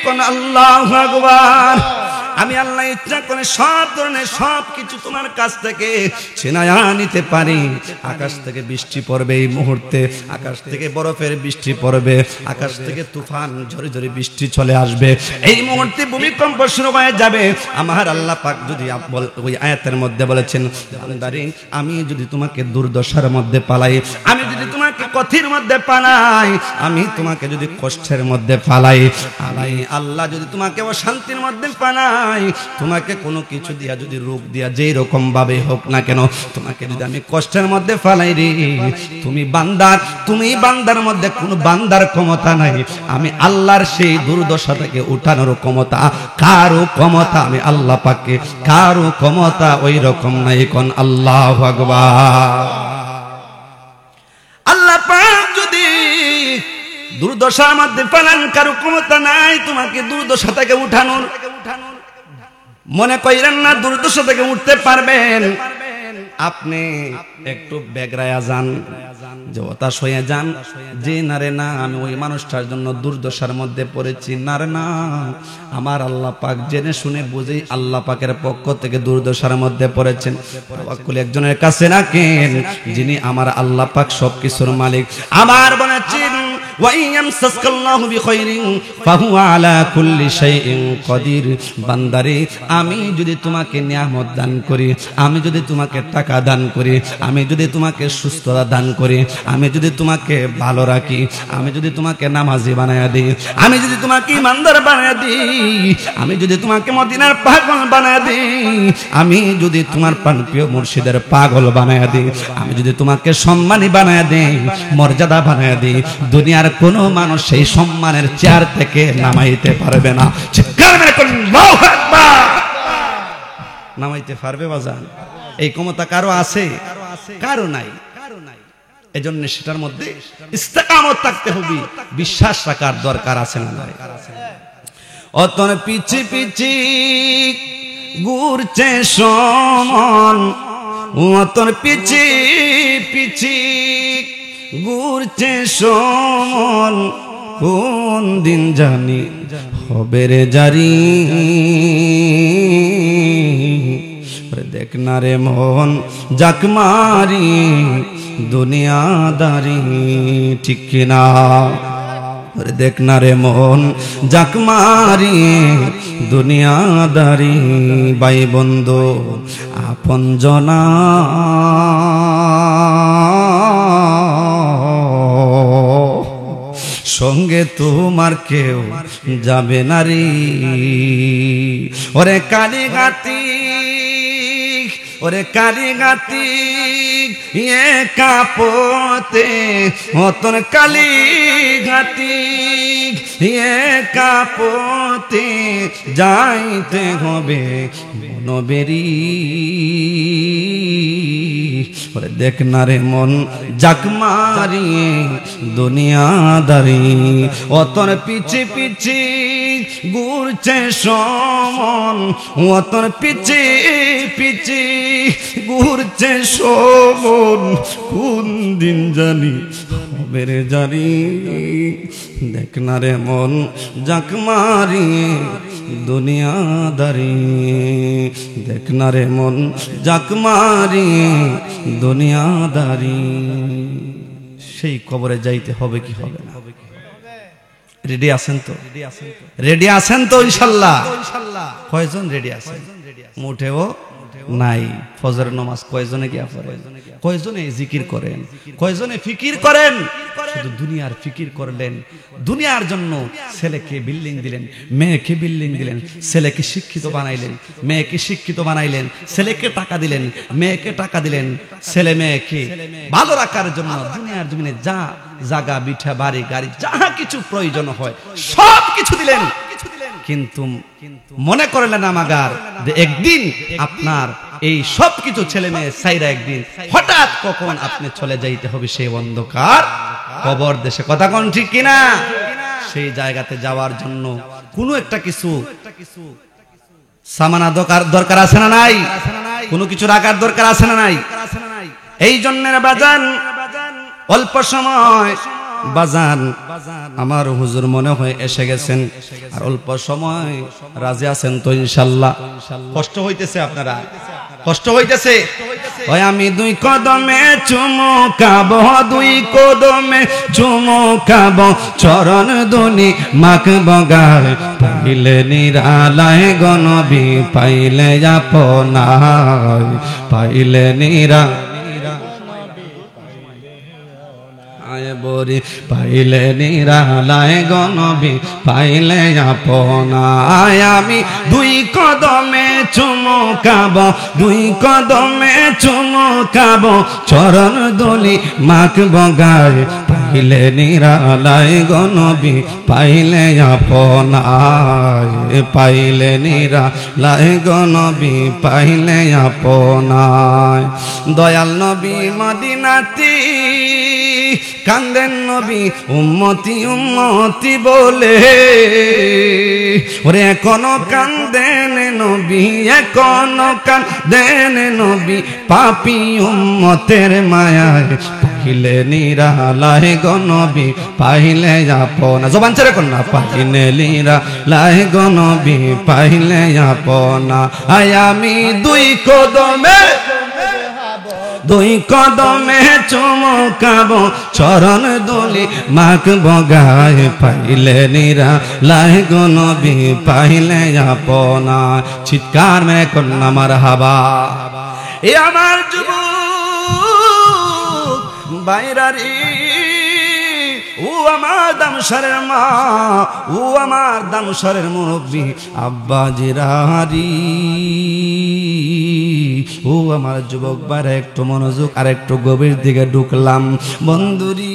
কোন আল্লাহু আকবার। আমি আল্লাহ ইচ্ছা করে সব ধরনের সব কিছু তোমার কাছ থেকে ছিনায়া নিতে পারি। আকাশ থেকে বৃষ্টি পড়বে এই মুহূর্তে, আকাশ থেকে বরফের বৃষ্টি পড়বে, আকাশ থেকে তুফান ঝরে ঝরে বৃষ্টি চলে আসবে, এই মুহূর্তে ভূমিকম্প শুরু হয়ে যাবে। আমার আল্লাহ পাক যদি ওই আয়াতের মধ্যে বলেছেন বান্দারে আমি যদি তোমাকে দুর্দশার মধ্যে পালাই, আমি যদি তোমাকে কঠিন মধ্যে পালাই, আমি তোমাকে যদি কষ্টের মধ্যে পালাই, আমি আল্লাহ যদি তোমাকে অশান্তির মধ্যে পালাই, তোমাকে কোনো কিছু দিয়া যদি রোগ দিয়া যেই রকম ভাবে হোক না কেন, তোমাকে যদি আমি কষ্টের মধ্যে ফালাই রে, তুমি বান্দার, তুমি বান্দার মধ্যে কোনো বান্দার ক্ষমতা নাই। আমি আল্লাহর সেই দুর্দশা থেকে উঠানোর ক্ষমতা, কারো ক্ষমতা আমি আল্লাহ পাকে, কারো ক্ষমতা ওই রকম নাই। কোন আল্লাহু আকবার। আল্লাহ পাক যদি দুর্দশার মধ্যে ফেলান, কারো ক্ষমতা নাই তোমাকে দুর্দশা থেকে উঠানোর। মনে করেন না দুর্দশা থেকে উঠতে পারবেন। আপনি একটু বেগরায়া যান, যে হতাশ হয়ে যান, যে না রে না আমি ওই মানুষটার জন্য দুর্দশার মধ্যে পড়েছি, না রে না আমার আল্লাহ পাক জেনে শুনে বুঝেই আল্লাহ পাকের পক্ষ থেকে দুর্দশার মধ্যে পড়েছেন। তাওয়াক্কুল একজনের কাছে রাখেন যিনি আমার আল্লাহ পাক সবকিছুর মালিক। আমার বলেছেন ওয়াইয়ামসাসকাল্লাহু বিখাইরিন ফাহুয়া আলা কুল্লি শাইইন কাদির। বান্দারে আমি যদি তোমাকে নিয়ামত দান করি, আমি যদি তোমাকে টাকা দান করি, আমি যদি তোমাকে সুস্থতা দান করি, আমি যদি তোমাকে ভালো রাখি, আমি যদি তোমাকে নামাজি বানায়া দিই, আমি যদি তোমাকে ইমানদার বানায়া দিই, আমি যদি তোমাকে মদিনার পাগল বানায়া দিই, আমি যদি তোমার প্রাণপ্রিয় মুর্শিদের পাগল বানায়া দিই, আমি যদি তোমাকে সম্মানী বানায়া দিই, মর্যাদা বানায়া দিই, দুনিয়ার কোন মানুষ সেই সম্মানের চেয়ার থেকে নামাইতে পারবে না। নামাইতে পারবে বাজান? এই ক্ষমতা কারো আছে? কারো নাই। এজন্য সেটার মধ্যে ইস্তেকামত থাকতে হবে, বিশ্বাস রাখার দরকার আছে না? অতন পিছি পিছি ঘুরছে সমন, অতন পিছি পিছি ঘুরছে সমন, কোন দিন জানি হবে রে জারি। দেখ না রে মন জাক মারি দুনিয়াদারি, ঠিক কিনা? দেখ না রে মন জাক মারি দুনিয়াদারি। ভাই বন্ধু আপন জনা সঙ্গে তোমার কেউ যাবে নারী। ওরে কালীঘাটি, ওরে কালীঘাটি একা পথে, অতন কালীঘাটি একা পথে যাইতে হবে মনবেরি। ওরে দেখ না রে মন জাক মারিয়ে দুনিয়াদারি, অতন পিছে পিছে ঘুরছে সমন, অতন পিছে পিছে ঘুরছে সমন, কোন দিন জানি হবে রে জানি। দেখ না রে মন জাক মারিয়ে দুনিয়াদারি, দেখ না রে মন জাক মারিয়ে দুনিয়াদারি। সেই কবরে যাইতে হবে কি হবে না? রেডি আছেন তো? রেডি আছেন তো ইনশাআল্লাহ? কয়জন রেডি আছেন? মুঠেও নাই। ফজরের নামাজ কয়জনে গিয়া পড়েন, কয়জনে জিকির করেন, কয়জনে ফিকির করেন? শুধু দুনিয়ার ফিকির করলেন, দুনিয়ার জন্য ছেলেকে বিল্ডিং দিলেন, মেয়েকে বিল্ডিং দিলেন, ছেলেকে শিক্ষিত বানাইলেন, মেয়েকে শিক্ষিত বানাইলেন, ছেলেকে টাকা দিলেন, মেয়েকে টাকা দিলেন, ছেলে মেয়েকে ভালো রাখার জন্য দুনিয়ার জমিনে যা জায়গা বিঠা বাড়ি গাড়ি যাহা কিছু প্রয়োজন হয় সব কিছু দিলেন। কিন্তু মনে করলেন আমাগার যে একদিন আপনার এই সব কিছু ছেলে মেয়ে সাইরা একদিন হঠাৎ কখন আপনি চলে যাইতে হবে সেই অন্ধকার কবর দেশে। কথা কোন ঠিক কিনা? সেই জায়গাতে যাওয়ার জন্য কোনো একটা কিছু সামানা দরকার আছে না নাই? কোনো কিছু রাখার দরকার আছে না নাই? এই জন্য বাজান অল্প সময় বাজান আমার হুজুর মনে হয় এসে গেছেন, আর অল্প সময় রাজি আছেন তো ইনশাল্লাহ? কষ্ট হইতেছে আপনারা? কষ্ট হইতেছে? ওই আমি দুই কদমে চুমুকাবো, দুই কদমে চুমুকাবো, চরণ দুনি মাখবো গায়ে, পাইলে নিরালায় গনবি, পাইলে আপনার, পাইলে নিরা বরি, পাইলে নিরালায় গনবি, পাইলে আপনায়। আমি দুই কদমে চুমুকাবো, দুই কদমে চুমুকাবো, চরণ দুলি মাখবো গায়ে, পাইলে নিরালায় গনবি, পাইলে আপনায়, পাইলে নিরালায় গনবি, পাইলে আপনায়। দয়াল নবী মদিনাতি কান্দেন নবী উম্মতি উম্মতি বলে, ওরে এখনো কান্দেন নবী, এখনো কান্দেন নবী, পাপী উম্মতের মায়ায়, পাইলে নিরালায় গনবি, পাইলে আপনা। জবান ছেড়ে কর না, পাইলে নিরালায় গনবি, পাইলে আপনা। আয় আমি দুই কদমে, দুই কদমে চুমুকাবো, চরণ দুলি মাখবো গায়ে, পাইলে নিরালায় গনবি, পাইলে আপনা। চিৎকার মে কন্যা মারহাবা। এ আমার যুবক বাইরারি, ও আমার দামসারের মা, ও আমার দামসারের মুরব্বী আব্বা জিরারি, ও আমার যুবক বাইরা একটু মনোযোগ আর একটু গভীর দিকে ঢুকলাম। বন্ধুরি,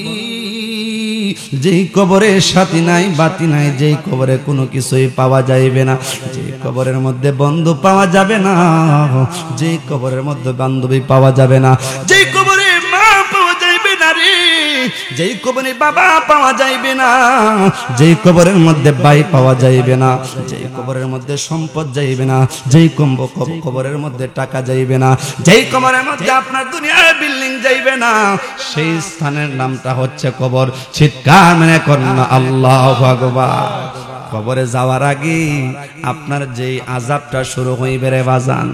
যেই কবরে সাথী নাই বাতি নাই, যেই কবরে কোনো কিছুই পাওয়া যাইবে না, যেই কবরের মধ্যে বন্ধু পাওয়া যাবে না, যেই কবরের মধ্যে বান্ধবী পাওয়া যাবে না, যেই কবরে মা পাওয়া যাইবে না রে, যেই কবরে বাবা পাওয়া যাইবে না, যেই কবরের মধ্যে ভাই পাওয়া যাইবে না, যেই কবরের মধ্যে সম্পদ যাইবে না, যেই কবরের মধ্যে টাকা যাইবে না, যেই কবরের মধ্যে আপনার দুনিয়ার বিল্ডিং যাইবে না, সেই স্থানের নামটা হচ্ছে কবর। চিৎকার মেনে করুন আল্লাহু আকবার। কবরে যাওয়ার আগে আপনার যেই আযাবটা শুরু হইবে রে বাজান,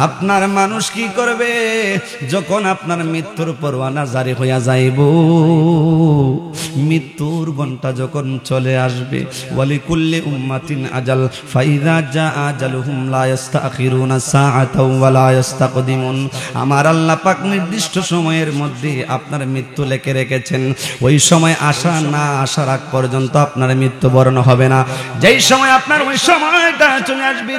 আপনার মানুষ কি করবে যখন আপনার মৃত্যুর পরোয়ানা জারি হইয়া যাইব, মৃত্যুর ঘন্টা যখন চলে আসবে, ওয়ালিকুল্লি উম্মাতিন আজাল, ফাইযা জা আজালুহুম লা ইস্তাখিরুনা সাআতাও ওয়া লা ইস্তাকদিমুন। আমার আল্লাহ পাক নির্দিষ্ট সময়ের মধ্যে আপনার মৃত্যু লিখে রেখেছেন, ওই সময় আসা না আসার আগ পর্যন্ত আপনার মৃত্যুবরণ হবে না। যেই সময় আপনার ওই সময়টা চলে আসবে,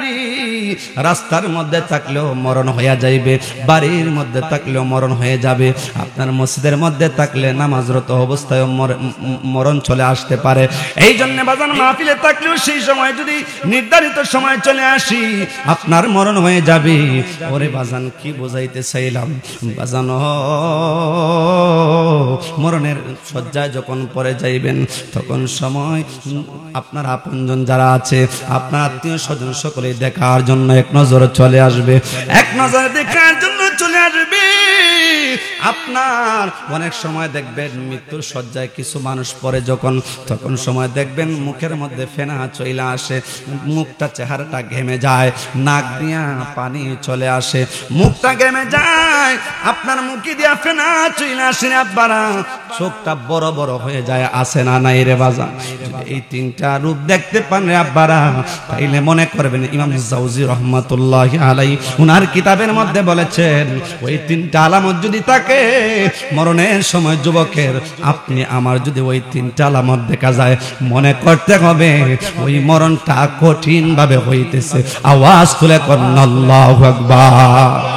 রাস্তার মধ্যে থাকলেও মরণ হয়ে যাইবে, বাড়ির মধ্যে থাকলেও মরণ হয়ে যাবে, আপনার মসজিদের মধ্যে থাকলে নামাজরত অবস্থায় মরণ চলে আসতে পারে। এই জন্য বাজান মাহফিলে থাকলেও সেই সময় যদি নির্ধারিত সময় চলে আসি, আপনার মরণ হয়ে যাবে। ওরে বাজান কি বোঝাইতে চাইলাম বাজান, মরণের শয্যায় যখন পরে যাইবেন তখন সময় আপনার আপনজন যারা আছে, আপনার আত্মীয় স্বজন সকলে দেখার জন্য এক নজরে চলে আসবে, এক নজরে দেখার জন্য চলে আসবে। আপনার অনেক সময় দেখবেন মৃত্যুর শয্যায় কিছু মানুষ পরে যখন, তখন সময় দেখবেন মুখের মধ্যে ফেনা চলে আসে, মুখটা চেহারাটা ঘেমে যায়, নাক দিয়া পানি চলে আসে, মুখটা ঘেমে যায়, যায় আপনার মুখে দিয়া ফেনা চইলা আসে আব্বারা চোখটা বড় বড় হয়ে যায় আসে না নাই রে বাজান এই তিনটা রূপ দেখতে পান রে আব্বারা তাইলে মনে করবেন ইমাম জাওজি রহমাতুল্লাহি আলাইহি উনার কিতাবের মধ্যে বলেছেন ওই তিনটা আলামত যদি থাকে মরণের সময় যুবকের আপনি আমার যদি ওই তিনটা আলামত দেখা যায় মনে করতে হবে ওই মরণটা কঠিন ভাবে হইতেছে আওয়াজ তুলে করুন আল্লাহু আকবার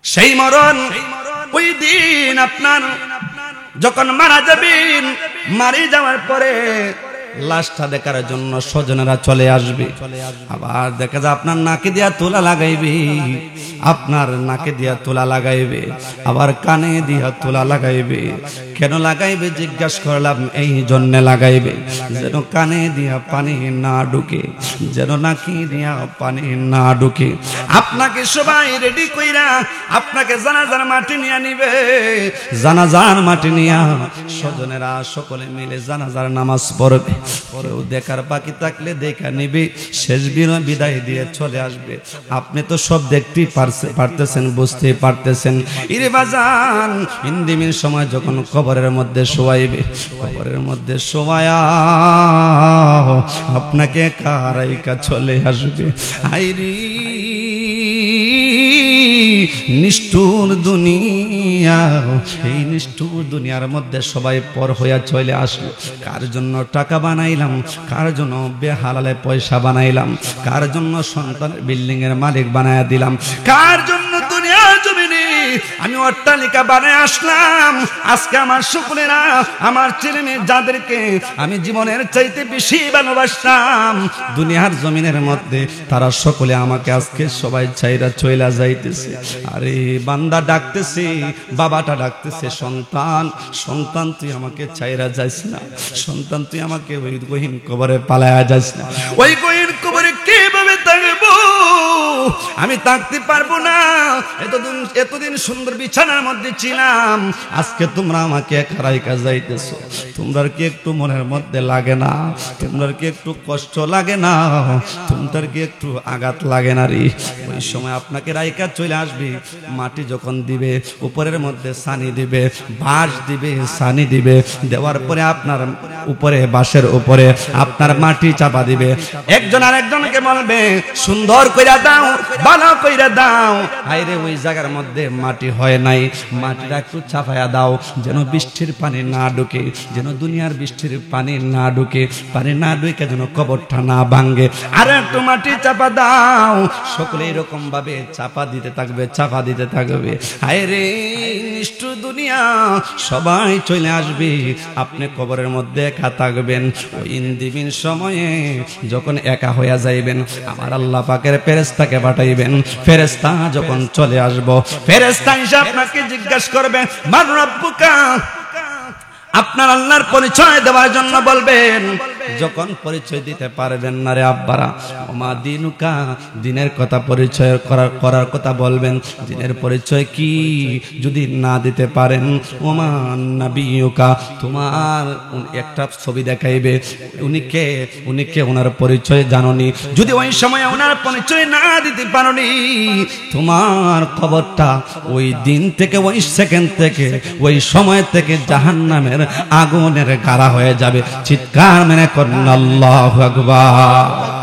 সেই মরণ ওই দিন আপনার যখন মারা যাবেন মারি যাওয়ার পরে লাশটা দেখার জন্য স্বজনেরা চলে আসবে আবার দেখা যায় আপনার নাকে দিয়া তুলা লাগাইবে আপনার নাকে দিয়া তুলা লাগাইবে আবার কানে দিয়া তুলা লাগাইবে কেন লাগাইবে জিজ্ঞাসা করলাম এই জন্য লাগাইবে যেন কানে দিয়া পানি না ঢুকে যেন নাকে দিয়া পানি না ঢুকে আপনাকে সবাই রেডি কইরা আপনাকে জানাজার মাটি নিয়ে নিবে জানাজার মাটি নিয়া স্বজনেরা সকলে মিলে জানাজার নামাজ পড়বে কেউ দেখার বাকি থাকলে দেখা নিবে শেষ বিদায় দিয়ে চলে আসবে আপনি তো সব দেখতেই পারতেছেন বুঝতেই পারতেছেন ইরে বাজান ইন্দিমির সময় যখন কবরের মধ্যে শোয়াইবে কবরের মধ্যে শোয়ায়া আপনাকে কারাইকা চলে আসবে আইরি নিষ্ঠুর দুনিয়া এই নিষ্ঠুর দুনিয়ার মধ্যে সবাই পর হইয়া চলে আসলো কার জন্য টাকা বানাইলাম কার জন্য বেহালালে পয়সা বানাইলাম কার জন্য সন্তানের বিল্ডিং এর মালিক বানায়া দিলাম কার জন্য দুনিয়ার জমিনে আমি অট্টালিকা বানায় আসলাম আজকে আমার সকলেরা আমার ছেলে মেয়ে যাদেরকে আমি জীবনের চাইতে বেশি ভালোবাসতাম দুনিয়ার জমিনের মধ্যে তারা সকলে আমাকে আজকে সবাই চাইরা চইলা যাইতেছে আরে বান্দা ডাকতেছে বাবাটা ডাকতেছে সন্তান সন্তান তুই আমাকে চাইরা যাইস না সন্তান তুই আমাকে ওই গহীন কবরে পালায়া যাইস না ওই গহীন কবরে কিভাবে থাকবো আমি থাকতে পারবো না এতদিন সুন্দর বিছানার মধ্যে ছিলাম আজকে তোমরা আমাকে একারাইকা যাইতেছো তোমরা কি একটু মনের মধ্যে লাগে না তোমরা কি একটু কষ্ট লাগে না তোমরা কি একটু আঘাত লাগে না রে ওই সময় আপনাকে রাইকা চলে আসবে মাটি যখন দিবে উপরের মধ্যে সানি দিবে বাঁশ দিবে সানি দিবে দেওয়ার পরে আপনার উপরে বাঁশের উপরে আপনার মাটি চাপা দিবে একজন আরেকজনকে বলবে সুন্দর কইরা দাও ভালো কইরা দাও আইরে ওই জায়গার মধ্যে মাটি হয় নাই মাটিটা একটু চাপায়া দাও যেন বৃষ্টির পানি না ঢুকে যেন দুনিয়ার বৃষ্টির পানি না ঢুকে পানি না ঢুকে যেন কবরটা না ভাঙে আর একটু মাটি চাপা দাও সকলে এরকম ভাবে চাপা দিতে থাকবে আইরে নিষ্ঠুর দুনিয়া সবাই চলে আসবে আপনি কবরের মধ্যে একা থাকবেন ওই ইন্দিবিন সময়ে যখন একা হইয়া যাইবেন আমার আল্লাহ পাকের ফেরেশতাকে পাঠাইবেন ফেরেশতা যখন চলে আসবো ফেরেশতা এসে আপনাকে জিজ্ঞাসা করবে মান রাব্বুকা আপনার আল্লাহর পরিচয় দেওয়ার জন্য বলবেন যখন পরিচয় দিতে পারবেন না রে আব্বারা ওমা দিনুকা দিনের কথা পরিচয় করার কথা বলবেন দিনের পরিচয় কি যদি না দিতে পারেন ওমা নাবিয়ুকা তোমার একটা ছবি দেখাইবে উনিকে ওনার পরিচয় জানোনি যদি ওই সময় ওনার পরিচয় না দিতে পারোনি তোমার খবরটা ওই দিন থেকে ওই সেকেন্ড থেকে ওই সময় থেকে জাহান্নামের আগুনের গাড়া হয়ে যাবে চিৎকার মেনে করুন আল্লাহু আকবার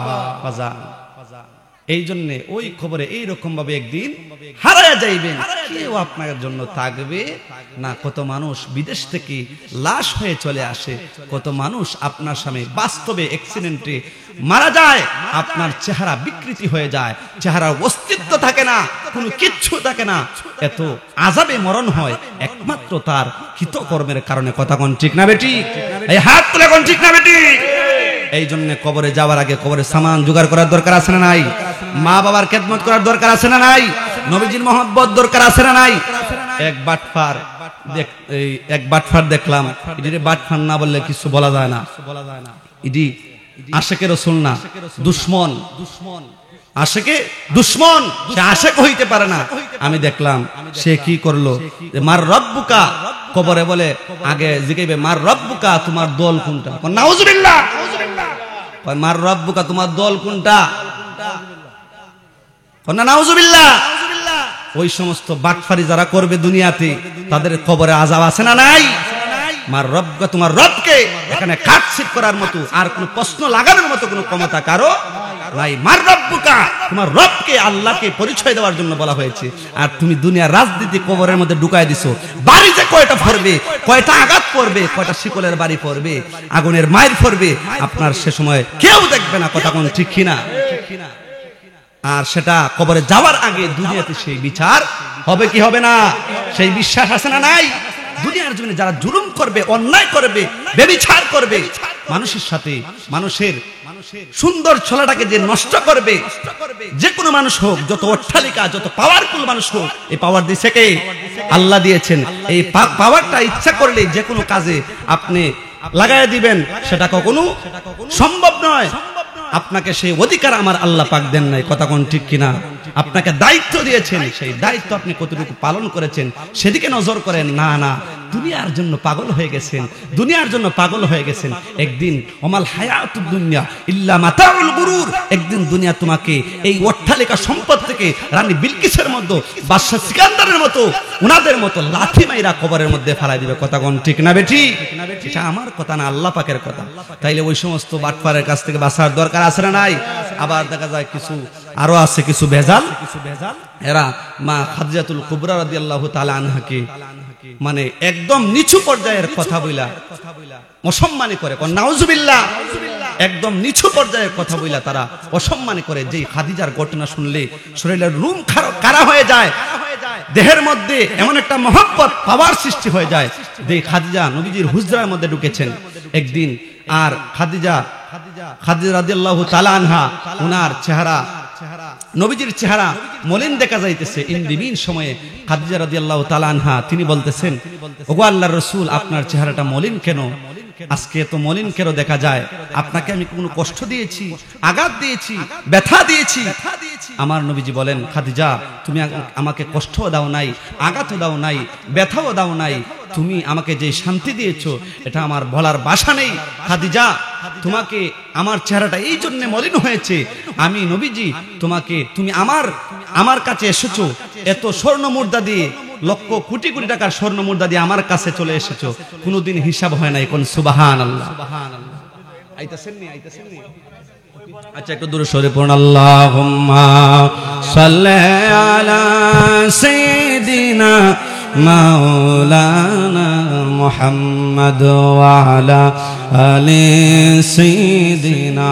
এই জন্য ওই খবরে এইরকম ভাবে একদিন হারায়া যাইবেন কেউ আপনার জন্য থাকবে না কত মানুষ বিদেশ থেকে লাশ হয়ে চলে আসে কত মানুষ আপনার সামনে বাস্তবে অ্যাক্সিডেন্টে মারা যায় আপনার চেহারা বিকৃতি হয়ে যায় চেহারার অস্তিত্ব থাকে না কোনো কিচ্ছু থাকে না এত আযাবে মরণ হয় একমাত্র তার কৃতকর্মের কারণে কথা কোন ঠিক না বেটি এই হাত তুলে কোন ঠিক না বেটি এই জন্য কবরে যাওয়ার আগে কবরে সামান জোগাড় করার দরকার আছে না নাই মা বাবার খেদমত করার দরকার আছে না নাই নবীজির মহব্বত দরকার আছে না নাই এক বাটফার দেখলাম এটি বাটফার না বললে কিছু বলা যায় না এটি আশেকের রাসূল না দুশমন আশেকে দুশমন সে আশেক হইতে পারে না আমি দেখলাম সে কি করলো মার রব্বুকা কবরে বলে আগে জিগাইবে মার রব্বুকা তোমার দল কোনটা নাউজুবিল্লাহ মার রব্বুকা তোমার দল কোনটা নাউজুবিল্লাহ ওই সমস্ত বাটফারি যারা করবে দুনিয়াতে তাদের কবরে আযাব আছে না নাই? মার রব্বকা, তোমার রবকে এখানে কাটছিট করার মতো আর কোনো প্রশ্ন লাগানোর মতো কোনো ক্ষমতা কারো নাই। মার রব্বুকা, তোমার রবকে, আল্লাহকে পরিচয় দেওয়ার জন্য বলা হয়েছে। আর তুমি দুনিয়ার রাজনীতি কবরের মধ্যে ঢুকায় দিছো। বাড়িতে কয়টা পড়বে, কয়টা আঘাত পড়বে, কয়টা শিকলের বাড়ি পড়বে, আগুনের মাইর পড়বে, আপনার সে সময় কেউ দেখবে না। কথা কোন ঠিক কিনা? আর সেটা কবরে যাওয়ার আগে দুনিয়াতে সেই বিচার হবে কি হবে না? সেই বিশ্বাস আছে না নাই? দুনিয়ার জন্য যারা জুলুম করবে, অন্যায় করবে, ব্যভিচার করবে, মানুষের সাথে মানুষের সুন্দর ছলাটাকে যে নষ্ট করবে, যে কোনো মানুষ হোক, যত অট্টালিকা, যত পাওয়ারফুল মানুষ হোক, এই পাওয়ার দিয়েছে কে? আল্লাহ দিয়েছেন। এই পাওয়ারটা ইচ্ছা করলে যে কোনো কাজে আপনি লাগাই দিবেন, সেটা কখনো সম্ভব নয়। আপনাকে সেই অধিকার আমার আল্লাহ পাক দেন নাই। কথা কোন ঠিক কিনা? আপনাকে দায়িত্ব দিয়েছেন, সেই দায়িত্ব আপনি কতটুকু পালন করেছেন সেদিকে নজর করেন। না না, দুনিয়ার জন্য পাগল হয়ে গেছেন, দুনিয়ার জন্য পাগল হয়ে গেছেন। একদিন ওমাল হায়াতুদ দুনিয়া ইল্লা মাতাউল গুরুর, একদিন দুনিয়া তোমাকে এই অট্টালিকা সম্পদ থেকে রানী বিলকিসের মতো, বাদশা সিকান্দারের মতো, উনাদের মতো লাঠি মাইরা কবরের মধ্যে ফেলাই দিবে। কথা কোন ঠিক না বেটি? এটা আমার কথা না, আল্লাহ পাকের কথা। তাইলে ওই সমস্ত বাটপারের কাছ থেকে বাঁচার দরকার আছে না নাই? আবার দেখা যায় কিছু আরো আছে কিছু ভেজাল, এরা মা খাদিজাতুল কুবরা রাদিয়াল্লাহু তাআলা আনহাকে মানে একদম নিচু পর্যায়ের কথা বইলা অসম্মানী করে। নাউজুবিল্লাহ, একদম নিচু পর্যায়ের কথা বইলা তারা অসম্মানী করে। যেই খাদিজার ঘটনা শুনলে শরীরের রুম কারা হয়ে যায়, দেহের মধ্যে এমন একটা মহব্বত পাওয়ার সৃষ্টি হয়ে যায়। যে খাদিজা নবীজির হুজরার মধ্যে ঢুকেছেন একদিন, আর খাদিজা রাদিয়াল্লাহু তাআলা আনহা, উনার চেহারা, নবীজির চেহারা মলিন দেখা যাইতেছে। ইন্দিবিন সময়ে খাদিজা রাদিয়াল্লাহু তাআলা আনহা তিনি বলতেছেন, ওগো আল্লাহর রাসূল, আপনার চেহারাটা মলিন কেন? আজকে এত মলিন কেন দেখা যায়? আপনাকে আমি কোনো কষ্ট দিয়েছি, আঘাত দিয়েছি, ব্যথা দিয়েছি? আমার নবীজি বলেন, খাদিজা, তুমি আমাকে কষ্টও দাও নাই, আঘাতও দাও নাই, ব্যথাও দাও নাই, তুমি আমাকে যে শান্তি দিয়েছো এটা আমার বলার ভাষা নেই। খাদিজা, তোমাকে আমার চেহারাটা এই জন্য মলিন হয়েছে, আমি নবীজি তুমি আমার কাছে এসেছো, এত স্বর্ণ মুদ্রা দিয়ে, লক্ষ কোটি কোটি টাকার স্বর্ণ মুদ্রা দিয়ে আমার কাছে চলে এসেছো, কোনোদিন হিসাব হয় নাই। কোন সুবহানাল্লাহ। আচ্ছা, একটু দূরে সরে পড়ুন। আল্লাহুম্মা সাল্লি আলা সাইয়্যিদিনা মাওলানা মুহাম্মদ ওয়া আলা আলি সাইয়্যিদিনা